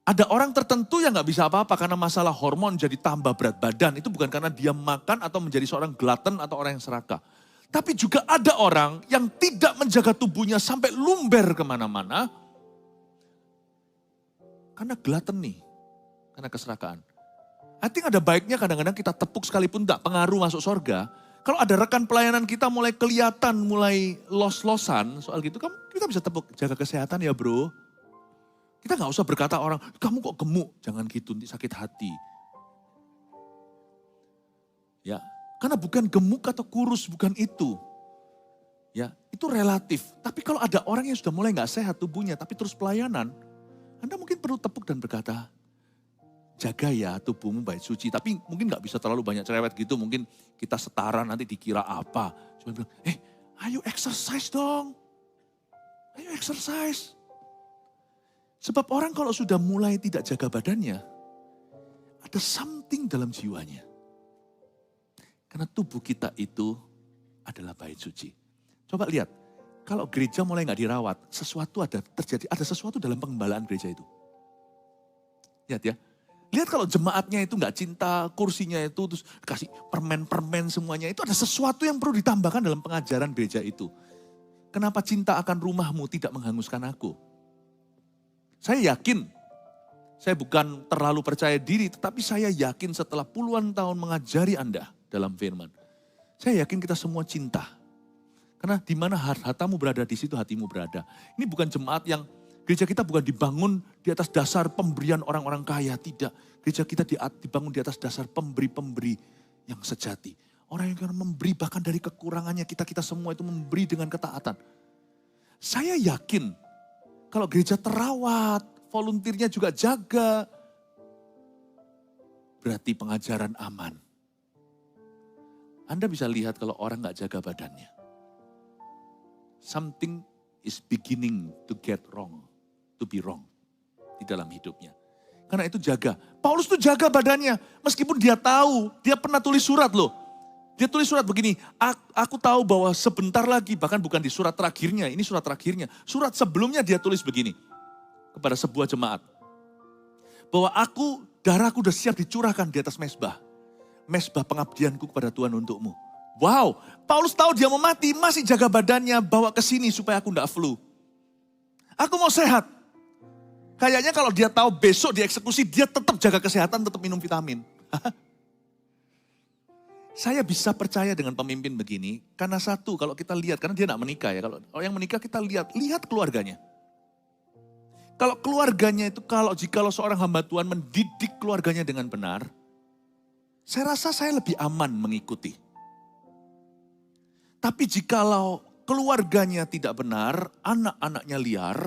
Ada orang tertentu yang gak bisa apa-apa karena masalah hormon jadi tambah berat badan. Itu bukan karena dia makan atau menjadi seorang gluten atau orang yang serakah. Tapi juga ada orang yang tidak menjaga tubuhnya sampai lumber kemana-mana. Karena gluten nih, karena keserakahan. I think ada baiknya kadang-kadang kita tepuk sekalipun tak pengaruh masuk sorga. Kalau ada rekan pelayanan kita mulai kelihatan, mulai los-losan soal gitu, kita bisa tepuk, jaga kesehatan ya bro. Kita gak usah berkata orang, kamu kok gemuk, jangan gitu, nanti sakit hati. Ya, karena bukan gemuk atau kurus, bukan itu. Ya, itu relatif. Tapi kalau ada orang yang sudah mulai gak sehat tubuhnya, tapi terus pelayanan, Anda mungkin perlu tepuk dan berkata, jaga ya tubuhmu baik suci. Tapi mungkin gak bisa terlalu banyak cerewet gitu. Mungkin kita setara nanti dikira apa. Cuma bilang, ayo exercise dong. Ayo exercise. Sebab orang kalau sudah mulai tidak jaga badannya, ada something dalam jiwanya. Karena tubuh kita itu adalah bait suci. Coba lihat, kalau gereja mulai gak dirawat, sesuatu ada sesuatu dalam pengembalaan gereja itu. Lihat ya. Lihat kalau jemaatnya itu gak cinta, kursinya itu terus kasih permen-permen semuanya. Itu ada sesuatu yang perlu ditambahkan dalam pengajaran gereja itu. Kenapa cinta akan rumahmu tidak menghanguskan aku? Saya yakin, saya bukan terlalu percaya diri, tetapi saya yakin setelah puluhan tahun mengajari Anda dalam firman. Saya yakin kita semua cinta. Karena di mana hartamu berada, di situ hatimu berada. Ini bukan jemaat yang gereja kita bukan dibangun di atas dasar pemberian orang-orang kaya, tidak. Gereja kita dibangun di atas dasar pemberi-pemberi yang sejati. Orang yang akan memberi bahkan dari kekurangannya kita semua itu memberi dengan ketaatan. Saya yakin kalau gereja terawat, volunteernya juga jaga, berarti pengajaran aman. Anda bisa lihat kalau orang gak jaga badannya. Something is beginning to get wrong. To be wrong di dalam hidupnya. Karena itu jaga. Paulus tuh jaga badannya. Meskipun dia tahu, dia pernah tulis surat loh. Dia tulis surat begini, aku tahu bahwa sebentar lagi, bahkan bukan di surat terakhirnya, ini surat terakhirnya. Surat sebelumnya dia tulis begini, kepada sebuah jemaat. Bahwa darahku sudah siap dicurahkan di atas mezbah. Mezbah pengabdianku kepada Tuhan untukmu. Wow, Paulus tahu dia mau mati, masih jaga badannya, bawa ke sini supaya aku enggak flu. Aku mau sehat. Kayaknya kalau dia tahu besok dieksekusi, dia tetap jaga kesehatan, tetap minum vitamin. Saya bisa percaya dengan pemimpin begini, karena satu, kalau kita lihat, karena dia tidak menikah ya. Kalau yang menikah kita lihat keluarganya. Kalau keluarganya itu, jikalau seorang hamba Tuhan mendidik keluarganya dengan benar, saya rasa saya lebih aman mengikuti. Tapi jikalau keluarganya tidak benar, anak-anaknya liar,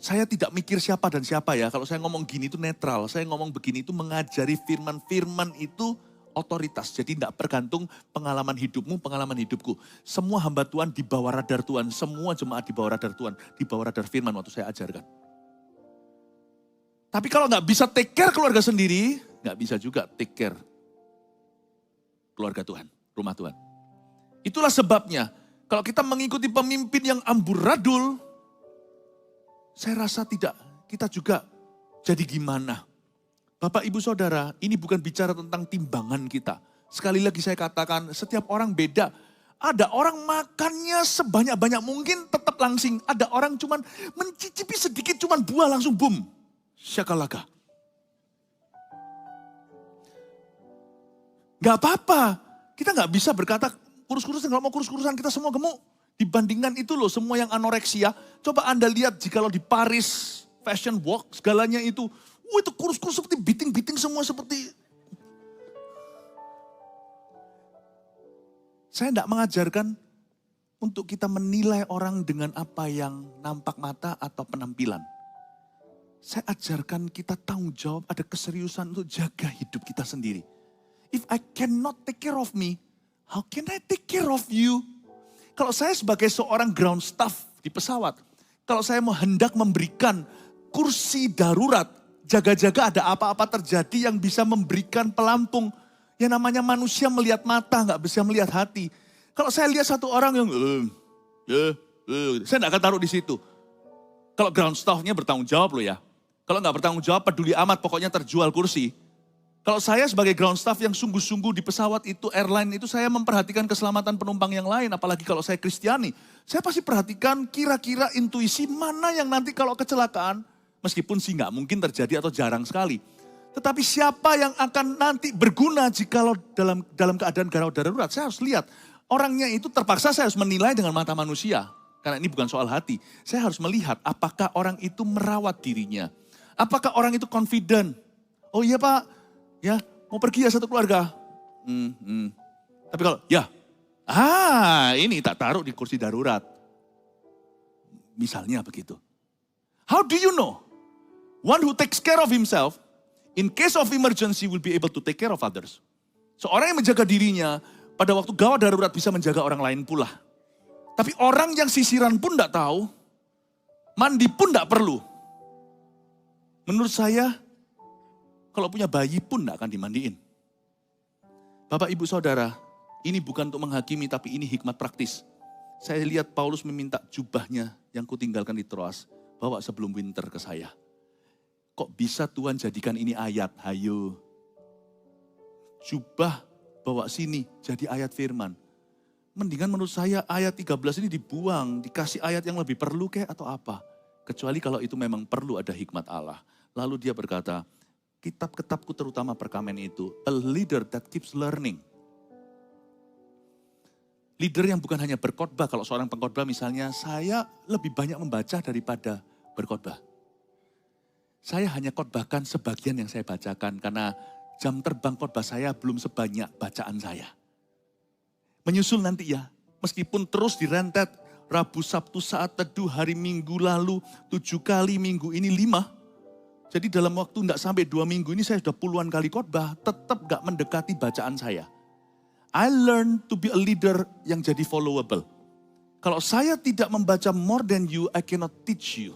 saya tidak mikir siapa dan siapa ya. Kalau saya ngomong gini itu netral, saya ngomong begini itu mengajari firman itu otoritas. Jadi tidak bergantung pengalaman hidupmu, pengalaman hidupku. Semua hamba Tuhan di bawah radar Tuhan, semua jemaat di bawah radar Tuhan, di bawah radar firman waktu saya ajarkan. Tapi kalau nggak bisa take care keluarga sendiri, nggak bisa juga take care keluarga Tuhan, rumah Tuhan. Itulah sebabnya, kalau kita mengikuti pemimpin yang amburadul, saya rasa kita juga jadi gimana. Bapak, Ibu, Saudara, ini bukan bicara tentang timbangan kita. Sekali lagi saya katakan, setiap orang beda. Ada orang makannya sebanyak-banyak mungkin tetap langsing. Ada orang cuman mencicipi sedikit, cuman buah langsung boom. Syakalaka. Gak apa-apa. Kita gak bisa berkata kurus-kurusan, kalau mau kurus-kurusan kita semua gemuk. Dibandingkan itu loh, semua yang anoreksia. Coba Anda lihat jikalau di Paris Fashion Walk, segalanya itu. Itu kurus-kurus seperti biting-biting semua seperti. Saya tidak mengajarkan untuk kita menilai orang dengan apa yang nampak mata atau penampilan. Saya ajarkan kita tanggung jawab, ada keseriusan untuk jaga hidup kita sendiri. If I cannot take care of me, how can I take care of you? Kalau saya sebagai seorang ground staff di pesawat, kalau saya mau hendak memberikan kursi darurat, jaga-jaga ada apa-apa terjadi yang bisa memberikan pelampung. Yang namanya manusia melihat mata, nggak bisa melihat hati. Kalau saya lihat satu orang yang, saya nggak akan taruh di situ. Kalau ground staff-nya bertanggung jawab loh ya. Kalau nggak bertanggung jawab, peduli amat, pokoknya terjual kursi. Kalau saya sebagai ground staff yang sungguh-sungguh di pesawat itu, airline itu, saya memperhatikan keselamatan penumpang yang lain. Apalagi kalau saya Kristiani. Saya pasti perhatikan kira-kira intuisi mana yang nanti kalau kecelakaan, meskipun sih nggak mungkin terjadi atau jarang sekali. Tetapi siapa yang akan nanti berguna jikalau dalam keadaan gawat darurat. Saya harus lihat. Orangnya itu terpaksa saya harus menilai dengan mata manusia. Karena ini bukan soal hati. Saya harus melihat apakah orang itu merawat dirinya. Apakah orang itu confident. Oh iya Pak, ya mau pergi ya satu keluarga. Tapi kalau ya, ini tak taruh di kursi darurat. Misalnya begitu. How do you know? One who takes care of himself, in case of emergency will be able to take care of others. Seorang yang menjaga dirinya, pada waktu gawat darurat bisa menjaga orang lain pula. Tapi orang yang sisiran pun tidak tahu, mandi pun tidak perlu. Menurut saya, kalau punya bayi pun tidak akan dimandiin. Bapak, Ibu, Saudara, ini bukan untuk menghakimi, tapi ini hikmat praktis. Saya lihat Paulus meminta jubahnya yang kutinggalkan di Troas, bawa sebelum winter ke saya. Kok bisa Tuhan jadikan ini ayat? Hayo. Jubah bawa sini jadi ayat firman. Mendingan menurut saya ayat 13 ini dibuang, dikasih ayat yang lebih perlu kayak atau apa. Kecuali kalau itu memang perlu ada hikmat Allah. Lalu dia berkata, kitab-kitabku terutama perkamen itu, a leader that keeps learning. Leader yang bukan hanya berkhotbah, kalau seorang pengkhotbah misalnya, saya lebih banyak membaca daripada berkhotbah. Saya hanya khotbahkan sebagian yang saya bacakan karena jam terbang khotbah saya belum sebanyak bacaan saya. Menyusul nanti ya, meskipun terus direntet, Rabu, Sabtu, saat teduh, hari Minggu lalu, 7 kali, minggu ini 5. Jadi dalam waktu tidak sampai 2 minggu ini saya sudah puluhan kali khotbah, tetap gak mendekati bacaan saya. I learn to be a leader yang jadi followable. Kalau saya tidak membaca more than you, I cannot teach you.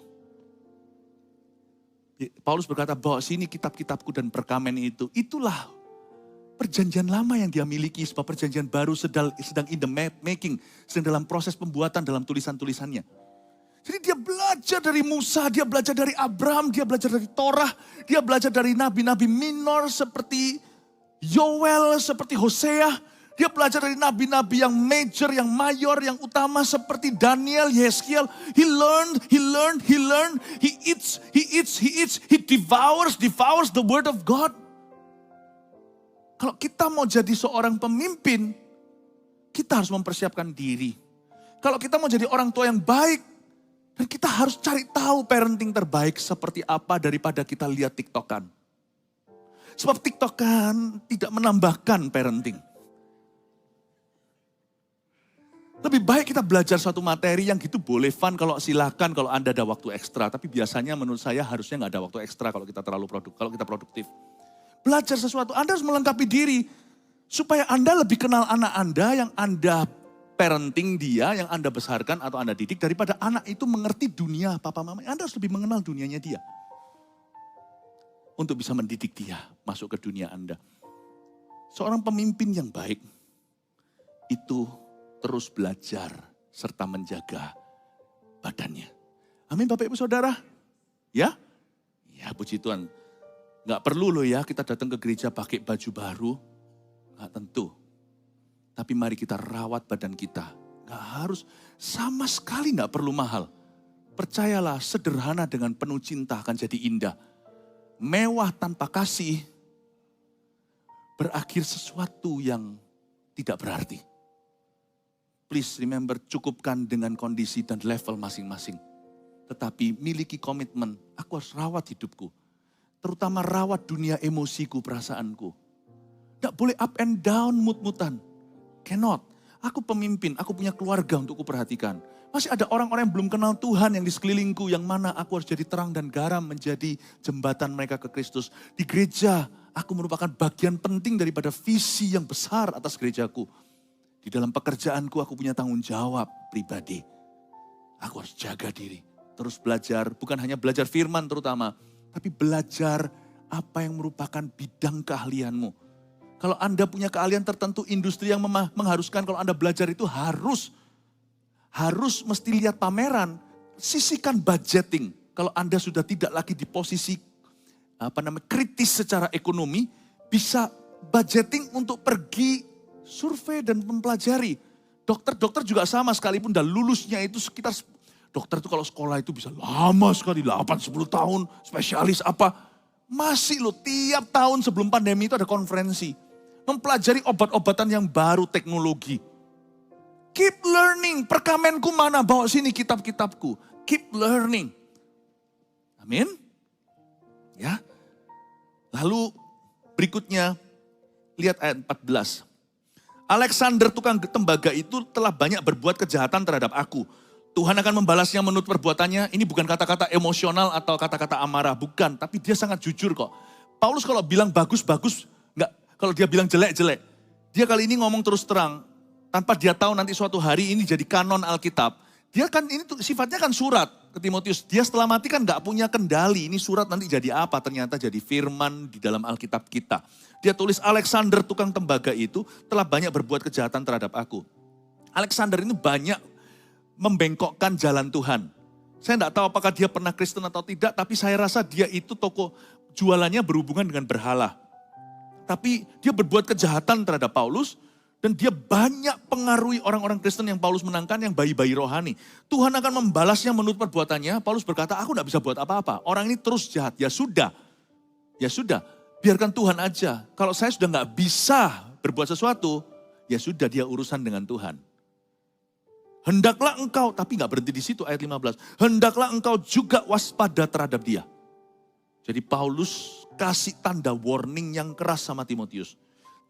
Paulus berkata, bawa sini kitab-kitabku dan perkamen itu. Itulah perjanjian lama yang dia miliki, sebab perjanjian baru sedang in the making, sedang dalam proses pembuatan dalam tulisan-tulisannya. Jadi dia belajar dari Musa, dia belajar dari Abraham, dia belajar dari Torah, dia belajar dari nabi-nabi minor seperti Yoel, seperti Hosea. Dia belajar dari nabi-nabi yang major, yang mayor, yang utama seperti Daniel, Yeskiel. He learned, he eats, he devours the word of God. Kalau kita mau jadi seorang pemimpin, kita harus mempersiapkan diri. Kalau kita mau jadi orang tua yang baik, Dan kita harus cari tahu parenting terbaik seperti apa daripada kita lihat TikTokan. Sebab TikTokan tidak menambahkan parenting. Lebih baik kita belajar suatu materi yang gitu boleh fun kalau silakan kalau Anda ada waktu ekstra. Tapi biasanya menurut saya harusnya nggak ada waktu ekstra kalau kita kalau kita produktif. Belajar sesuatu, Anda harus melengkapi diri. Supaya Anda lebih kenal anak Anda yang Anda parenting dia, yang Anda besarkan atau Anda didik. Daripada anak itu mengerti dunia papa mama. Anda harus lebih mengenal dunianya dia. Untuk bisa mendidik dia masuk ke dunia Anda. Seorang pemimpin yang baik itu terus belajar serta menjaga badannya. Amin Bapak Ibu Saudara. Ya? Ya puji Tuhan. Gak perlu loh ya kita datang ke gereja pakai baju baru. Gak tentu. Tapi mari kita rawat badan kita. Gak harus, sama sekali gak perlu mahal. Percayalah sederhana dengan penuh cinta akan jadi indah. Mewah tanpa kasih berakhir sesuatu yang tidak berarti. Please remember, cukupkan dengan kondisi dan level masing-masing. Tetapi miliki komitmen, aku harus rawat hidupku. Terutama rawat dunia emosiku, perasaanku. Tidak boleh up and down mood-moodan. Cannot. Aku pemimpin, aku punya keluarga untuk kuperhatikan. Masih ada orang-orang yang belum kenal Tuhan yang di sekelilingku, yang mana aku harus jadi terang dan garam menjadi jembatan mereka ke Kristus. Di gereja, aku merupakan bagian penting daripada visi yang besar atas gerejaku. Di dalam pekerjaanku aku punya tanggung jawab pribadi. Aku harus jaga diri. Terus belajar, bukan hanya belajar firman terutama, tapi belajar apa yang merupakan bidang keahlianmu. Kalau Anda punya keahlian tertentu, industri yang mengharuskan kalau Anda belajar itu harus mesti lihat pameran, sisihkan budgeting. Kalau Anda sudah tidak lagi di posisi kritis secara ekonomi, bisa budgeting untuk pergi survei dan mempelajari. Dokter juga sama, sekalipun udah lulusnya itu sekitar, dokter itu kalau sekolah itu bisa lama sekali, 8-10 tahun, spesialis apa. Masih loh, tiap tahun sebelum pandemi itu ada konferensi. Mempelajari obat-obatan yang baru, teknologi. Keep learning, perkamenku mana, bawa sini kitab-kitabku. Keep learning. Amin. Ya. Lalu berikutnya, lihat ayat 14. Alexander tukang tembaga itu telah banyak berbuat kejahatan terhadap aku. Tuhan akan membalasnya menurut perbuatannya. Ini bukan kata-kata emosional atau kata-kata amarah, bukan. Tapi dia sangat jujur kok. Paulus kalau bilang bagus-bagus, enggak. Kalau dia bilang jelek-jelek. Dia kali ini ngomong terus terang. Tanpa dia tahu nanti suatu hari ini jadi kanon Alkitab. Dia kan ini sifatnya kan surat ke Timotius. Dia setelah mati kan gak punya kendali. Ini surat nanti jadi apa? Ternyata jadi firman di dalam Alkitab kita. Dia tulis Alexander tukang tembaga itu telah banyak berbuat kejahatan terhadap aku. Alexander ini banyak membengkokkan jalan Tuhan. Saya tidak tahu apakah dia pernah Kristen atau tidak, tapi saya rasa dia itu toko jualannya berhubungan dengan berhala. Tapi dia berbuat kejahatan terhadap Paulus, dan dia banyak pengaruhi orang-orang Kristen yang Paulus menangkan, yang bayi-bayi rohani. Tuhan akan membalasnya menurut perbuatannya. Paulus berkata, aku tidak bisa buat apa-apa. Orang ini terus jahat. Ya sudah, biarkan Tuhan aja. Kalau saya sudah nggak bisa berbuat sesuatu, ya sudah dia urusan dengan Tuhan. Hendaklah engkau, tapi nggak berhenti di situ ayat 15. Hendaklah engkau juga waspada terhadap dia. Jadi Paulus kasih tanda warning yang keras sama Timotius.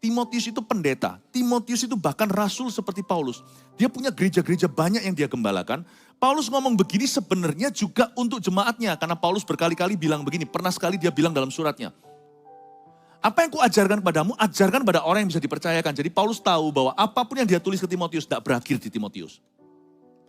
Timotius itu pendeta, Timotius itu bahkan rasul seperti Paulus. Dia punya gereja-gereja banyak yang dia gembalakan. Paulus ngomong begini sebenarnya juga untuk jemaatnya. Karena Paulus berkali-kali bilang begini, pernah sekali dia bilang dalam suratnya. Apa yang kuajarkan padamu, ajarkan pada orang yang bisa dipercayakan. Jadi Paulus tahu bahwa apapun yang dia tulis ke Timotius tidak berakhir di Timotius.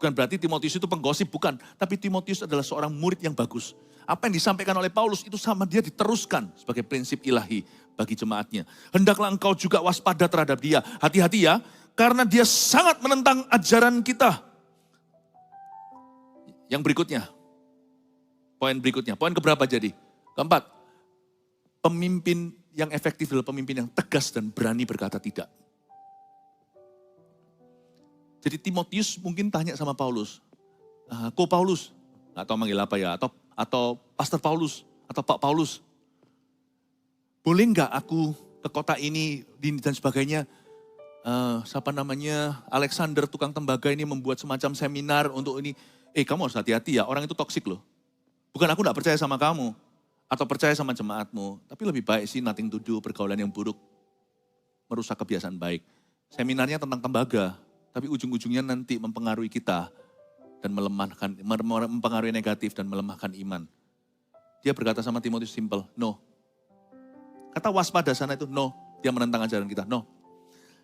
Bukan berarti Timotius itu penggosip, bukan. Tapi Timotius adalah seorang murid yang bagus. Apa yang disampaikan oleh Paulus itu sama dia diteruskan sebagai prinsip ilahi bagi jemaatnya. Hendaklah engkau juga waspada terhadap dia. Hati-hati ya, karena dia sangat menentang ajaran kita. Yang berikutnya, poin keberapa jadi? Keempat, pemimpin yang efektif adalah pemimpin yang tegas dan berani berkata tidak. Jadi Timotius mungkin tanya sama Paulus, Ko Paulus, gak tahu manggil apa ya, atau Pastor Paulus, atau Pak Paulus. Boleh nggak aku ke kota ini dan sebagainya, Alexander tukang tembaga ini membuat semacam seminar untuk ini. Kamu harus hati-hati ya, orang itu toksik loh. Bukan aku gak percaya sama kamu, atau percaya sama jemaatmu. Tapi lebih baik sih nothing to do, pergaulan yang buruk, merusak kebiasaan baik. Seminarnya tentang tembaga, tapi ujung-ujungnya nanti mempengaruhi kita, dan mempengaruhi negatif dan melemahkan iman. Dia berkata sama Timotius simple, no. Kata waspada sana itu no, dia menentang ajaran kita, no.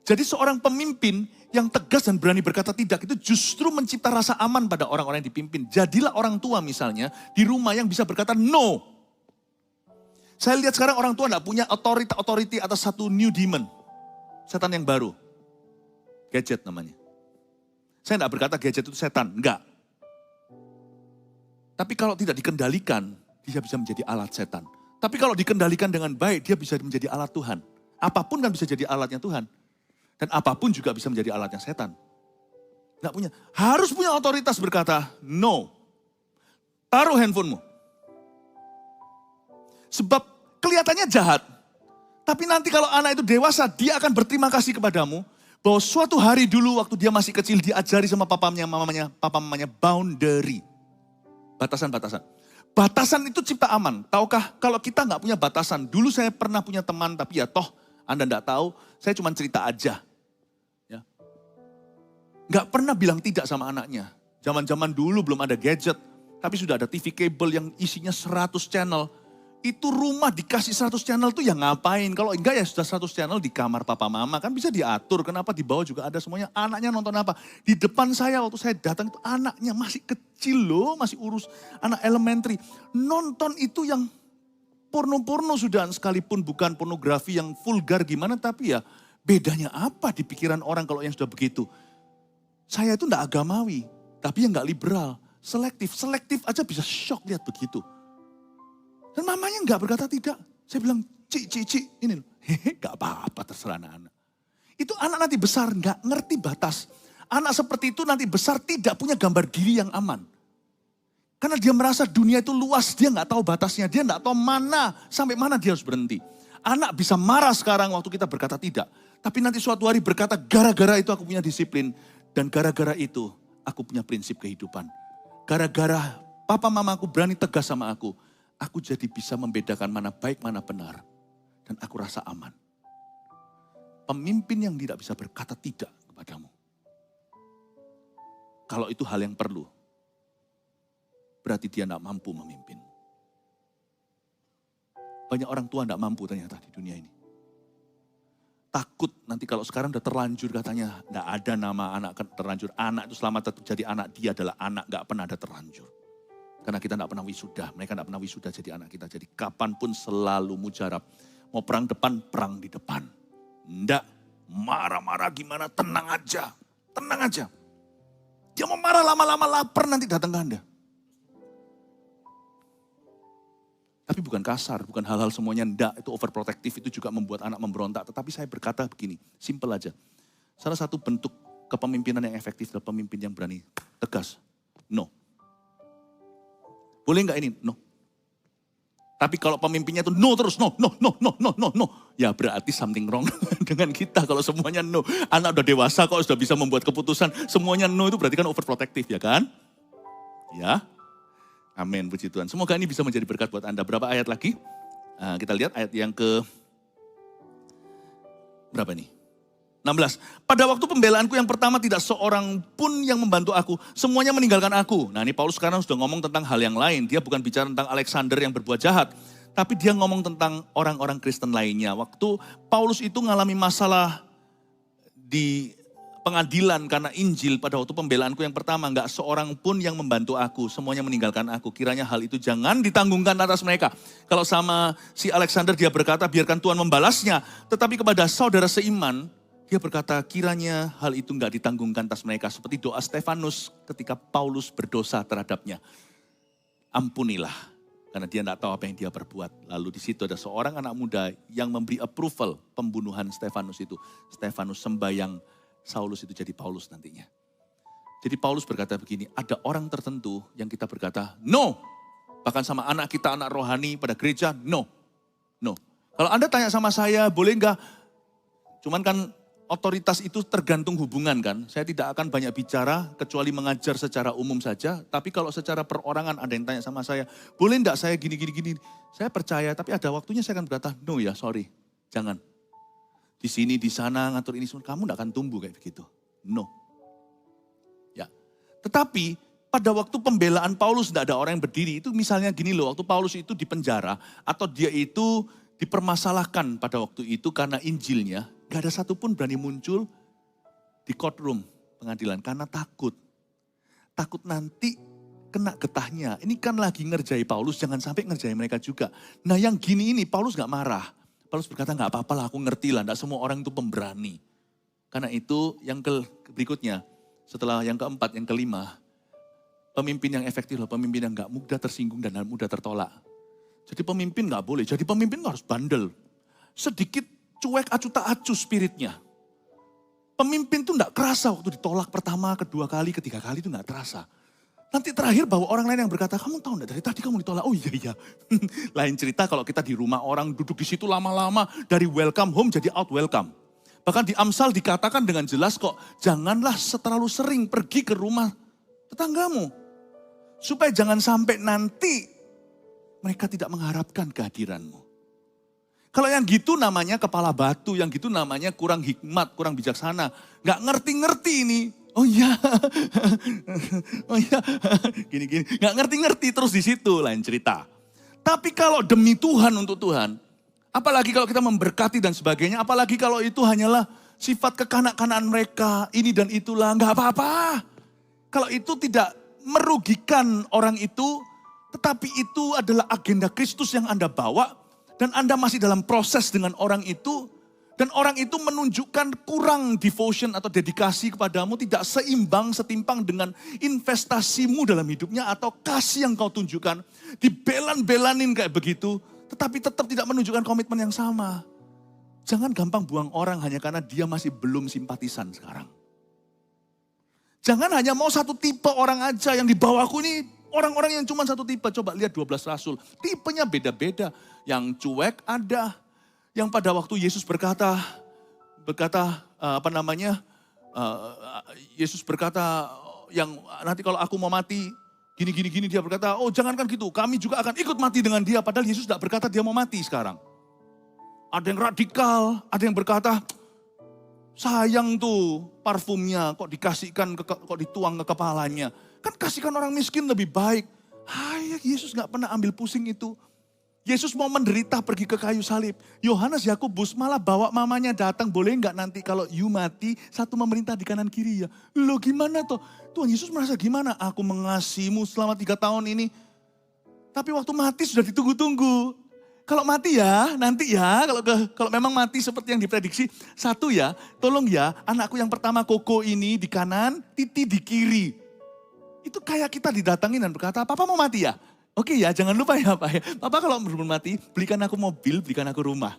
Jadi seorang pemimpin yang tegas dan berani berkata tidak itu justru mencipta rasa aman pada orang-orang yang dipimpin. Jadilah orang tua misalnya di rumah yang bisa berkata no. Saya lihat sekarang orang tua tidak punya authority atas satu new demon. Setan yang baru. Gadget namanya. Saya tidak berkata gadget itu setan, enggak. Tapi kalau tidak dikendalikan, dia bisa menjadi alat setan. Tapi kalau dikendalikan dengan baik, dia bisa menjadi alat Tuhan. Apapun kan bisa jadi alatnya Tuhan. Dan apapun juga bisa menjadi alatnya setan. Nggak punya. Harus punya otoritas berkata, no. Taruh handphonemu. Sebab kelihatannya jahat. Tapi nanti kalau anak itu dewasa, dia akan berterima kasih kepadamu. Bahwa suatu hari dulu waktu dia masih kecil, diajari sama papa mamanya boundary. Batasan-batasan. Batasan itu cipta aman. Tahukah kalau kita nggak punya batasan. Dulu saya pernah punya teman, tapi ya toh Anda nggak tahu, saya cuma cerita aja. Ya. Nggak pernah bilang tidak sama anaknya. Zaman-zaman dulu belum ada gadget, tapi sudah ada TV kabel yang isinya 100 channel. Itu rumah dikasih 100 channel tuh ya ngapain? Kalau enggak ya sudah 100 channel di kamar papa mama. Kan bisa diatur, kenapa di bawah juga ada semuanya. Anaknya nonton apa? Di depan saya waktu saya datang itu anaknya masih kecil loh, masih urus anak elementary. Nonton itu yang porno-porno sudah, sekalipun bukan pornografi yang vulgar gimana, tapi ya bedanya apa di pikiran orang kalau yang sudah begitu. Saya itu enggak agamawi, tapi yang enggak liberal, selektif. Selektif aja bisa shock lihat begitu. Dan mamanya enggak berkata tidak. Saya bilang, Cik, ini loh. Hehe, enggak apa-apa terserah anak-anak. Itu anak nanti besar enggak ngerti batas. Anak seperti itu nanti besar tidak punya gambar diri yang aman. Karena dia merasa dunia itu luas, dia enggak tahu batasnya. Dia enggak tahu sampai mana dia harus berhenti. Anak bisa marah sekarang waktu kita berkata tidak. Tapi nanti suatu hari berkata, gara-gara itu aku punya disiplin. Dan gara-gara itu aku punya prinsip kehidupan. Gara-gara papa mamaku berani tegas sama aku jadi bisa membedakan mana baik, mana benar. Dan aku rasa aman. Pemimpin yang tidak bisa berkata tidak kepadamu. Kalau itu hal yang perlu, berarti dia tidak mampu memimpin. Banyak orang tua tidak mampu ternyata di dunia ini. Takut nanti kalau sekarang udah terlanjur katanya, tidak ada nama anak terlanjur. Anak itu selama tetap jadi anak, dia adalah anak, gak pernah ada terlanjur. Karena kita tidak pernah wisuda, mereka tidak pernah wisuda jadi anak kita. Jadi kapanpun selalu mujarab. Mau perang depan, perang di depan. Enggak, marah-marah gimana, tenang aja. Tenang aja. Dia mau marah lama-lama lapar nanti datang ke Anda. Tapi bukan kasar, bukan hal-hal semuanya enggak. Itu overprotective, itu juga membuat anak memberontak. Tetapi saya berkata begini, simple aja. Salah satu bentuk kepemimpinan yang efektif adalah pemimpin yang berani tegas. No. Boleh enggak ini? No. Tapi kalau pemimpinnya itu no terus, no. Ya berarti something wrong dengan kita kalau semuanya no. Anak udah dewasa kok sudah bisa membuat keputusan. Semuanya no itu berarti kan overprotective ya kan? Ya. Amin, puji Tuhan. Semoga ini bisa menjadi berkat buat Anda. Berapa ayat lagi? Kita lihat ayat yang ke berapa nih? 16. Pada waktu pembelaanku yang pertama tidak seorang pun yang membantu aku. Semuanya meninggalkan aku. Nah ini Paulus sekarang sudah ngomong tentang hal yang lain. Dia bukan bicara tentang Alexander yang berbuat jahat. Tapi dia ngomong tentang orang-orang Kristen lainnya. Waktu Paulus itu ngalami masalah di pengadilan karena Injil pada waktu pembelaanku yang pertama. Enggak seorang pun yang membantu aku. Semuanya meninggalkan aku. Kiranya hal itu jangan ditanggungkan atas mereka. Kalau sama si Alexander dia berkata biarkan Tuhan membalasnya. Tetapi kepada saudara seiman, dia berkata kiranya hal itu enggak ditanggungkan atas mereka. Seperti doa Stefanus ketika Paulus berdosa terhadapnya. Ampunilah. Karena dia enggak tahu apa yang dia perbuat. Lalu di situ ada seorang anak muda yang memberi approval pembunuhan Stefanus itu. Stefanus sembahyang, Saulus itu jadi Paulus nantinya. Jadi Paulus berkata begini, ada orang tertentu yang kita berkata no. Bahkan sama anak kita, anak rohani pada gereja, no. Kalau Anda tanya sama saya, boleh enggak? Cuman kan otoritas itu tergantung hubungan kan. Saya tidak akan banyak bicara kecuali mengajar secara umum saja. Tapi kalau secara perorangan ada yang tanya sama saya, boleh enggak saya gini. Saya percaya, tapi ada waktunya saya akan berkata, no ya sorry, jangan. Di sini, di sana, ngatur ini semua, kamu enggak akan tumbuh kayak begitu. No. Ya. Tetapi pada waktu pembelaan Paulus tidak ada orang yang berdiri. Itu misalnya gini loh, waktu Paulus itu di penjara atau dia itu dipermasalahkan pada waktu itu karena Injilnya, gak ada satupun berani muncul di courtroom pengadilan karena takut. Takut nanti kena getahnya. Ini kan lagi ngerjai Paulus, jangan sampai ngerjai mereka juga. Nah yang gini ini Paulus gak marah. Paulus berkata gak apa-apa lah, aku ngerti lah, gak semua orang itu pemberani. Karena itu yang berikutnya, setelah yang keempat, yang kelima, pemimpin yang efektif loh, pemimpin yang gak mudah tersinggung dan mudah tertolak. Jadi pemimpin gak boleh, jadi pemimpin harus bandel. Sedikit cuek acu tak acu spiritnya. Pemimpin tuh gak kerasa waktu ditolak pertama, kedua kali, ketiga kali itu gak terasa. Nanti terakhir bahwa orang lain yang berkata, kamu tahu gak dari tadi kamu ditolak? Oh iya. Lain cerita kalau kita di rumah orang duduk di situ lama-lama dari welcome home jadi out welcome. Bahkan di Amsal dikatakan dengan jelas kok, janganlah terlalu sering pergi ke rumah tetanggamu. Supaya jangan sampai nanti mereka tidak mengharapkan kehadiranmu. Kalau yang gitu namanya kepala batu, yang gitu namanya kurang hikmat, kurang bijaksana. Gak ngerti-ngerti ini. Oh iya, gini-gini. Gak ngerti-ngerti terus di situ, lain cerita. Tapi kalau demi Tuhan, untuk Tuhan, apalagi kalau kita memberkati dan sebagainya, apalagi kalau itu hanyalah sifat kekanak-kanaan mereka, ini dan itulah, gak apa-apa. Kalau itu tidak merugikan orang itu, tetapi itu adalah agenda Kristus yang Anda bawa, dan Anda masih dalam proses dengan orang itu, dan orang itu menunjukkan kurang devotion atau dedikasi kepadamu, tidak seimbang, setimpang dengan investasimu dalam hidupnya, atau kasih yang kau tunjukkan, dibelan-belanin kayak begitu, tetapi tetap tidak menunjukkan komitmen yang sama. Jangan gampang buang orang hanya karena dia masih belum simpatisan sekarang. Jangan hanya mau satu tipe orang aja, yang di bawahku ini orang-orang yang cuma satu tipe. Coba lihat 12 rasul, tipenya beda-beda. Yang cuek ada, yang pada waktu Yesus berkata Yesus berkata yang nanti kalau aku mau mati, gini, dia berkata, oh jangankan gitu, kami juga akan ikut mati dengan dia. Padahal Yesus tidak berkata dia mau mati sekarang. Ada yang radikal, ada yang berkata, sayang tuh parfumnya kok dikasihkan, kok dituang ke kepalanya. Kan kasihkan orang miskin lebih baik. Yesus gak pernah ambil pusing itu. Yesus mau menderita pergi ke kayu salib. Yohanes Yakobus malah bawa mamanya datang. Boleh gak nanti kalau you mati, satu memerintah di kanan kiri ya. Loh gimana toh? Tuhan Yesus merasa gimana? Aku mengasihimu selama 3 tahun ini. Tapi waktu mati sudah ditunggu-tunggu. Kalau mati ya, nanti ya, kalau memang mati seperti yang diprediksi, satu ya, tolong ya, anakku yang pertama Koko ini di kanan, Titi di kiri. Itu kayak kita didatangin dan berkata, Papa mau mati ya? Oke ya, jangan lupa ya Pak ya. Papa kalau belum mati, belikan aku mobil, belikan aku rumah.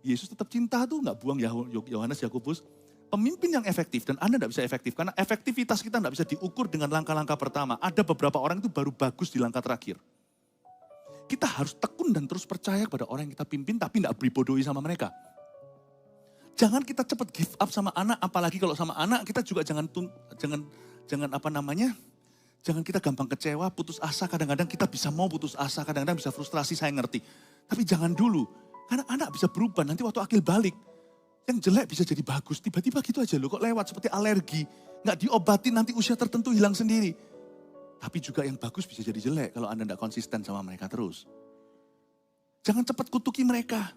Yesus tetap cinta tuh, gak buang Yohanes Yakobus. Pemimpin yang efektif, dan Anda gak bisa efektif, karena efektivitas kita gak bisa diukur dengan langkah-langkah pertama. Ada beberapa orang itu baru bagus di langkah terakhir. Kita harus tekun dan terus percaya kepada orang yang kita pimpin, tapi tidak dibodohi sama mereka. Jangan kita cepat give up sama anak, apalagi kalau sama anak kita juga jangan kita gampang kecewa, putus asa. Kadang-kadang kita bisa mau putus asa, kadang-kadang bisa frustrasi, saya ngerti. Tapi jangan dulu, karena anak bisa berubah. Nanti waktu akil balik, yang jelek bisa jadi bagus. Tiba-tiba gitu aja loh, kok lewat seperti alergi. Nggak diobatin, nanti usia tertentu hilang sendiri. Tapi juga yang bagus bisa jadi jelek kalau Anda tidak konsisten sama mereka terus. Jangan cepat kutuki mereka.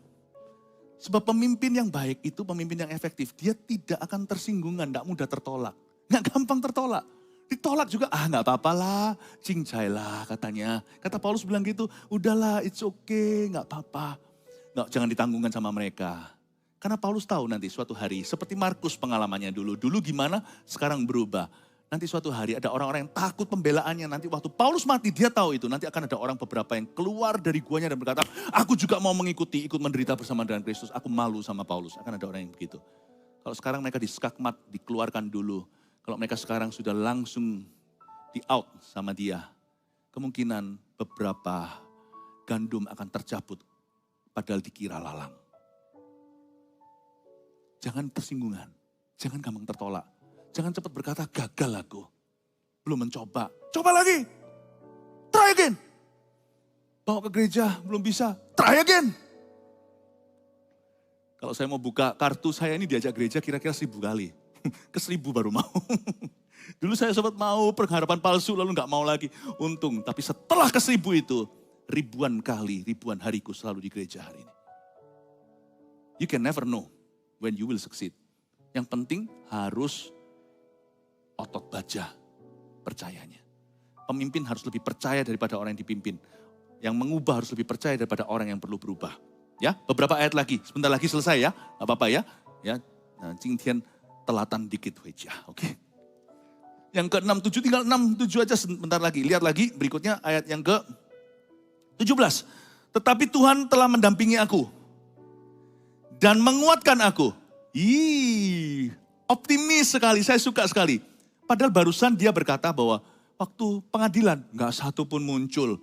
Sebab pemimpin yang baik itu pemimpin yang efektif. Dia tidak akan tersinggungan, tidak mudah tertolak. Nggak gampang tertolak. Ditolak juga, nggak apa-apa lah, cincai lah katanya. Kata Paulus bilang gitu, udahlah it's okay, nggak apa-apa. Nggak, jangan ditanggungkan sama mereka. Karena Paulus tahu nanti suatu hari, seperti Markus pengalamannya dulu. Dulu gimana, sekarang berubah. Nanti suatu hari ada orang-orang yang takut pembelaannya. Nanti waktu Paulus mati, dia tahu itu. Nanti akan ada orang beberapa yang keluar dari guanya dan berkata, aku juga mau ikut menderita bersama dengan Kristus. Aku malu sama Paulus. Akan ada orang yang begitu. Kalau sekarang mereka diskakmat, dikeluarkan dulu. Kalau mereka sekarang sudah langsung di out sama dia. Kemungkinan beberapa gandum akan tercabut. Padahal dikira lalang. Jangan tersinggungan, jangan gampang tertolak. Jangan cepat berkata, gagal aku. Belum mencoba, coba lagi. Try again. Bawa ke gereja, belum bisa, try again. Kalau saya mau buka kartu, saya ini diajak gereja kira-kira 1000 kali. Ke 1000 baru mau. Dulu saya sempat mau pengharapan palsu, lalu gak mau lagi. Untung, tapi setelah ke 1000 itu, ribuan kali, ribuan hariku selalu di gereja hari ini. You can never know when you will succeed. Yang penting harus otot baja percayanya. Pemimpin harus lebih percaya daripada orang yang dipimpin. Yang mengubah harus lebih percaya daripada orang yang perlu berubah. Ya, beberapa ayat lagi, sebentar lagi selesai ya, gak apa-apa ya. Ya, nah, 今天 telatan dikit aja, oke. Yang ke-6, 7, tinggal 6, 7 aja sebentar lagi. Lihat lagi berikutnya ayat yang ke-17. Tetapi Tuhan telah mendampingi aku dan menguatkan aku. Optimis sekali, saya suka sekali. Padahal barusan dia berkata bahwa waktu pengadilan gak satu pun muncul.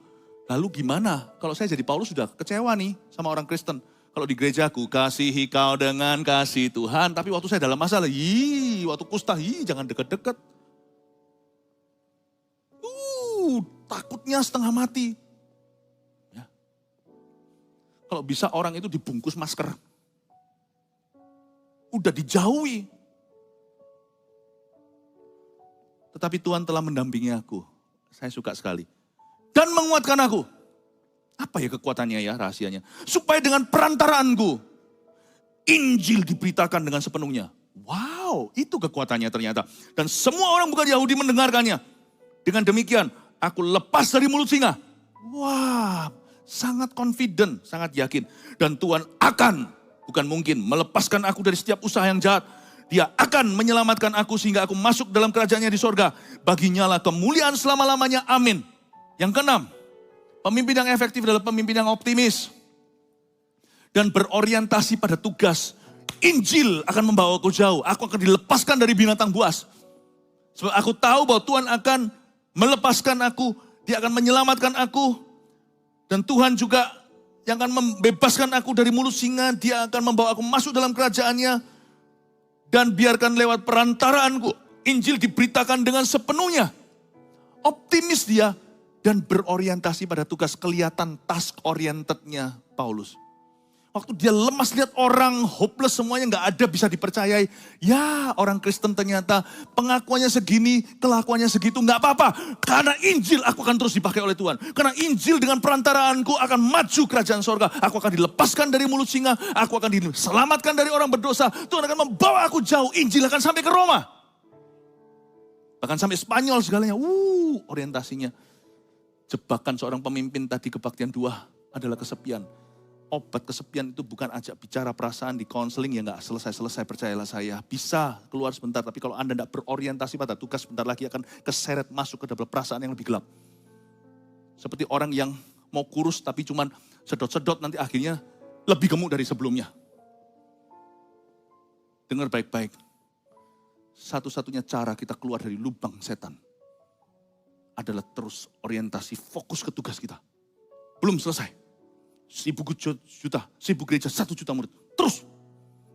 Lalu gimana? Kalau saya jadi Paulus sudah kecewa nih sama orang Kristen. Kalau di gerejaku, kasihi kau dengan kasih Tuhan. Tapi waktu saya dalam masalah, waktu kusta, jangan deket-deket. Takutnya setengah mati. Ya. Kalau bisa orang itu dibungkus masker. Udah dijauhi. Tetapi Tuhan telah mendampingi aku. Saya suka sekali. Dan menguatkan aku. Apa ya kekuatannya ya, rahasianya? Supaya dengan perantaraanku, Injil diberitakan dengan sepenuhnya. Wow, itu kekuatannya ternyata. Dan semua orang bukan Yahudi mendengarkannya. Dengan demikian, aku lepas dari mulut singa. Wah, sangat confident, sangat yakin. Dan Tuhan akan, bukan mungkin, melepaskan aku dari setiap usaha yang jahat. Dia akan menyelamatkan aku sehingga aku masuk dalam kerajaannya di sorga. Baginya lah kemuliaan selama-lamanya, amin. Yang keenam, pemimpin yang efektif adalah pemimpin yang optimis. Dan berorientasi pada tugas. Injil akan membawa aku jauh. Aku akan dilepaskan dari binatang buas. Sebab aku tahu bahwa Tuhan akan melepaskan aku. Dia akan menyelamatkan aku. Dan Tuhan juga yang akan membebaskan aku dari mulut singa. Dia akan membawa aku masuk dalam kerajaannya. Dan biarkan lewat perantaraanku, Injil diberitakan dengan sepenuhnya. Optimis dia. Dan berorientasi pada tugas, kelihatan task orientednya Paulus. Waktu dia lemas lihat orang hopeless semuanya gak ada bisa dipercayai. Ya orang Kristen ternyata pengakuannya segini, kelakuannya segitu gak apa-apa. Karena Injil aku akan terus dipakai oleh Tuhan. Karena Injil dengan perantaraanku akan maju kerajaan sorga. Aku akan dilepaskan dari mulut singa. Aku akan diselamatkan dari orang berdosa. Tuhan akan membawa aku jauh. Injil akan sampai ke Roma. Bahkan sampai Spanyol segalanya. Orientasinya. Jebakan seorang pemimpin tadi kebaktian 2 adalah kesepian. Obat kesepian itu bukan ajak bicara perasaan di konseling yang gak selesai-selesai, percayalah saya. Bisa keluar sebentar, tapi kalau Anda tidak berorientasi pada tugas, sebentar lagi akan keseret masuk ke dalam perasaan yang lebih gelap. Seperti orang yang mau kurus tapi cuman sedot-sedot nanti akhirnya lebih gemuk dari sebelumnya. Dengar baik-baik. Satu-satunya cara kita keluar dari lubang setan adalah terus orientasi, fokus ke tugas kita. Belum selesai. 1000 juta, 1000 gereja, 1 juta murid. Terus,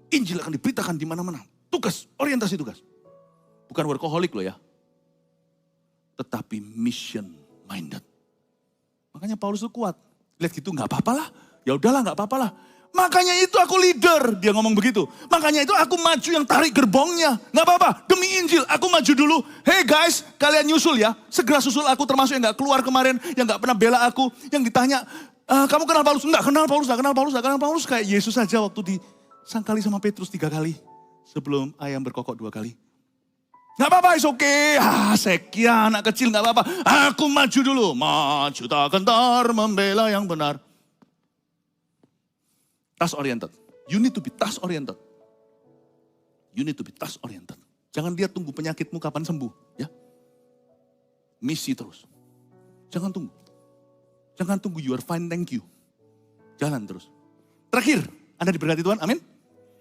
Injil akan diberitakan di mana-mana. Tugas, orientasi tugas. Bukan workaholic loh ya. Tetapi mission minded. Makanya Paulus itu kuat. Lihat gitu, gak apa-apa lah. Ya udahlah, gak apa-apa lah. Makanya itu aku leader, dia ngomong begitu. Makanya itu aku maju yang tarik gerbongnya. Gak apa-apa, demi Injil aku maju dulu. Hey guys, kalian nyusul ya. Segera susul aku termasuk yang gak keluar kemarin. Yang gak pernah bela aku. Yang ditanya, kamu kenal Paulus? Enggak kenal Paulus, gak kenal Paulus, gak kenal Paulus. Kayak Yesus saja waktu disangkali sama Petrus 3 kali. Sebelum ayam berkokok 2 kali. Gak apa-apa, it's okay. Sekian anak kecil gak apa-apa. Aku maju dulu. Maju tak gentar membela yang benar. Task oriented. You need to be task oriented. You need to be task oriented. Jangan dia tunggu penyakitmu kapan sembuh, ya. Misi terus. Jangan tunggu. Jangan tunggu you are fine, thank you. Jalan terus. Terakhir, Anda diberkati Tuhan, amin.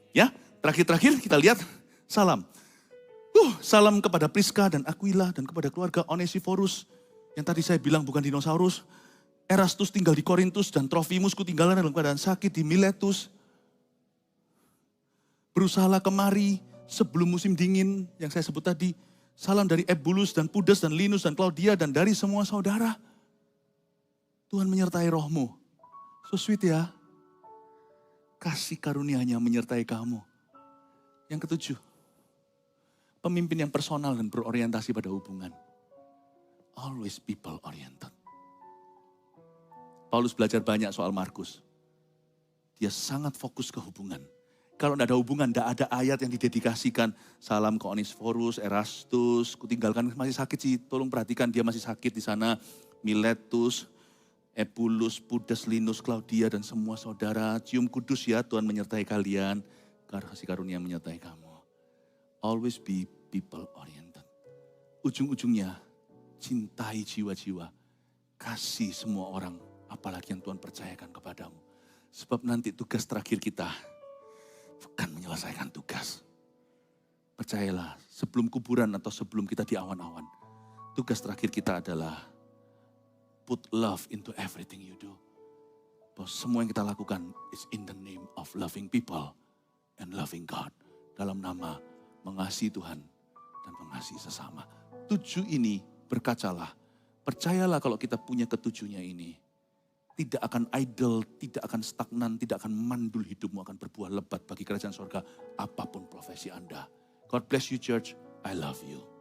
Ya, terakhir kita lihat salam. Salam kepada Priska dan Aquila dan kepada keluarga Onesiphorus. Yang tadi saya bilang bukan dinosaurus. Erastus tinggal di Korintus dan Trofimus kutinggalan dalam keadaan sakit di Miletus. Berusahalah kemari sebelum musim dingin yang saya sebut tadi. Salam dari Ebulus dan Pudes dan Linus dan Claudia dan dari semua saudara. Tuhan menyertai rohmu. So sweet ya. Kasih karunia-Nya menyertai kamu. Yang ketujuh, pemimpin yang personal dan berorientasi pada hubungan. Always people oriented. Paulus belajar banyak soal Markus. Dia sangat fokus ke hubungan. Kalau tidak ada hubungan, tidak ada ayat yang didedikasikan. Salam ke Onesphorus, Erastus, kutinggalkan masih sakit sih. Tolong perhatikan dia masih sakit di sana. Miletus, Epulus, Pudes, Linus, Claudia dan semua saudara. Cium kudus ya, Tuhan menyertai kalian. Kasih karunia menyertai kamu. Always be people oriented. Ujung-ujungnya, cintai jiwa-jiwa. Kasih semua orang, apalagi yang Tuhan percayakan kepadamu. Sebab nanti tugas terakhir kita bukan menyelesaikan tugas. Percayalah, sebelum kuburan atau sebelum kita di awan-awan, tugas terakhir kita adalah put love into everything you do. Bahwa semua yang kita lakukan is in the name of loving people and loving God. Dalam nama mengasihi Tuhan dan mengasihi sesama. 7 ini berkacalah. Percayalah kalau kita punya ketujuhnya ini. Tidak akan idle, tidak akan stagnan, tidak akan mandul hidupmu, akan berbuah lebat bagi kerajaan surga apapun profesi Anda. God bless you church, I love you.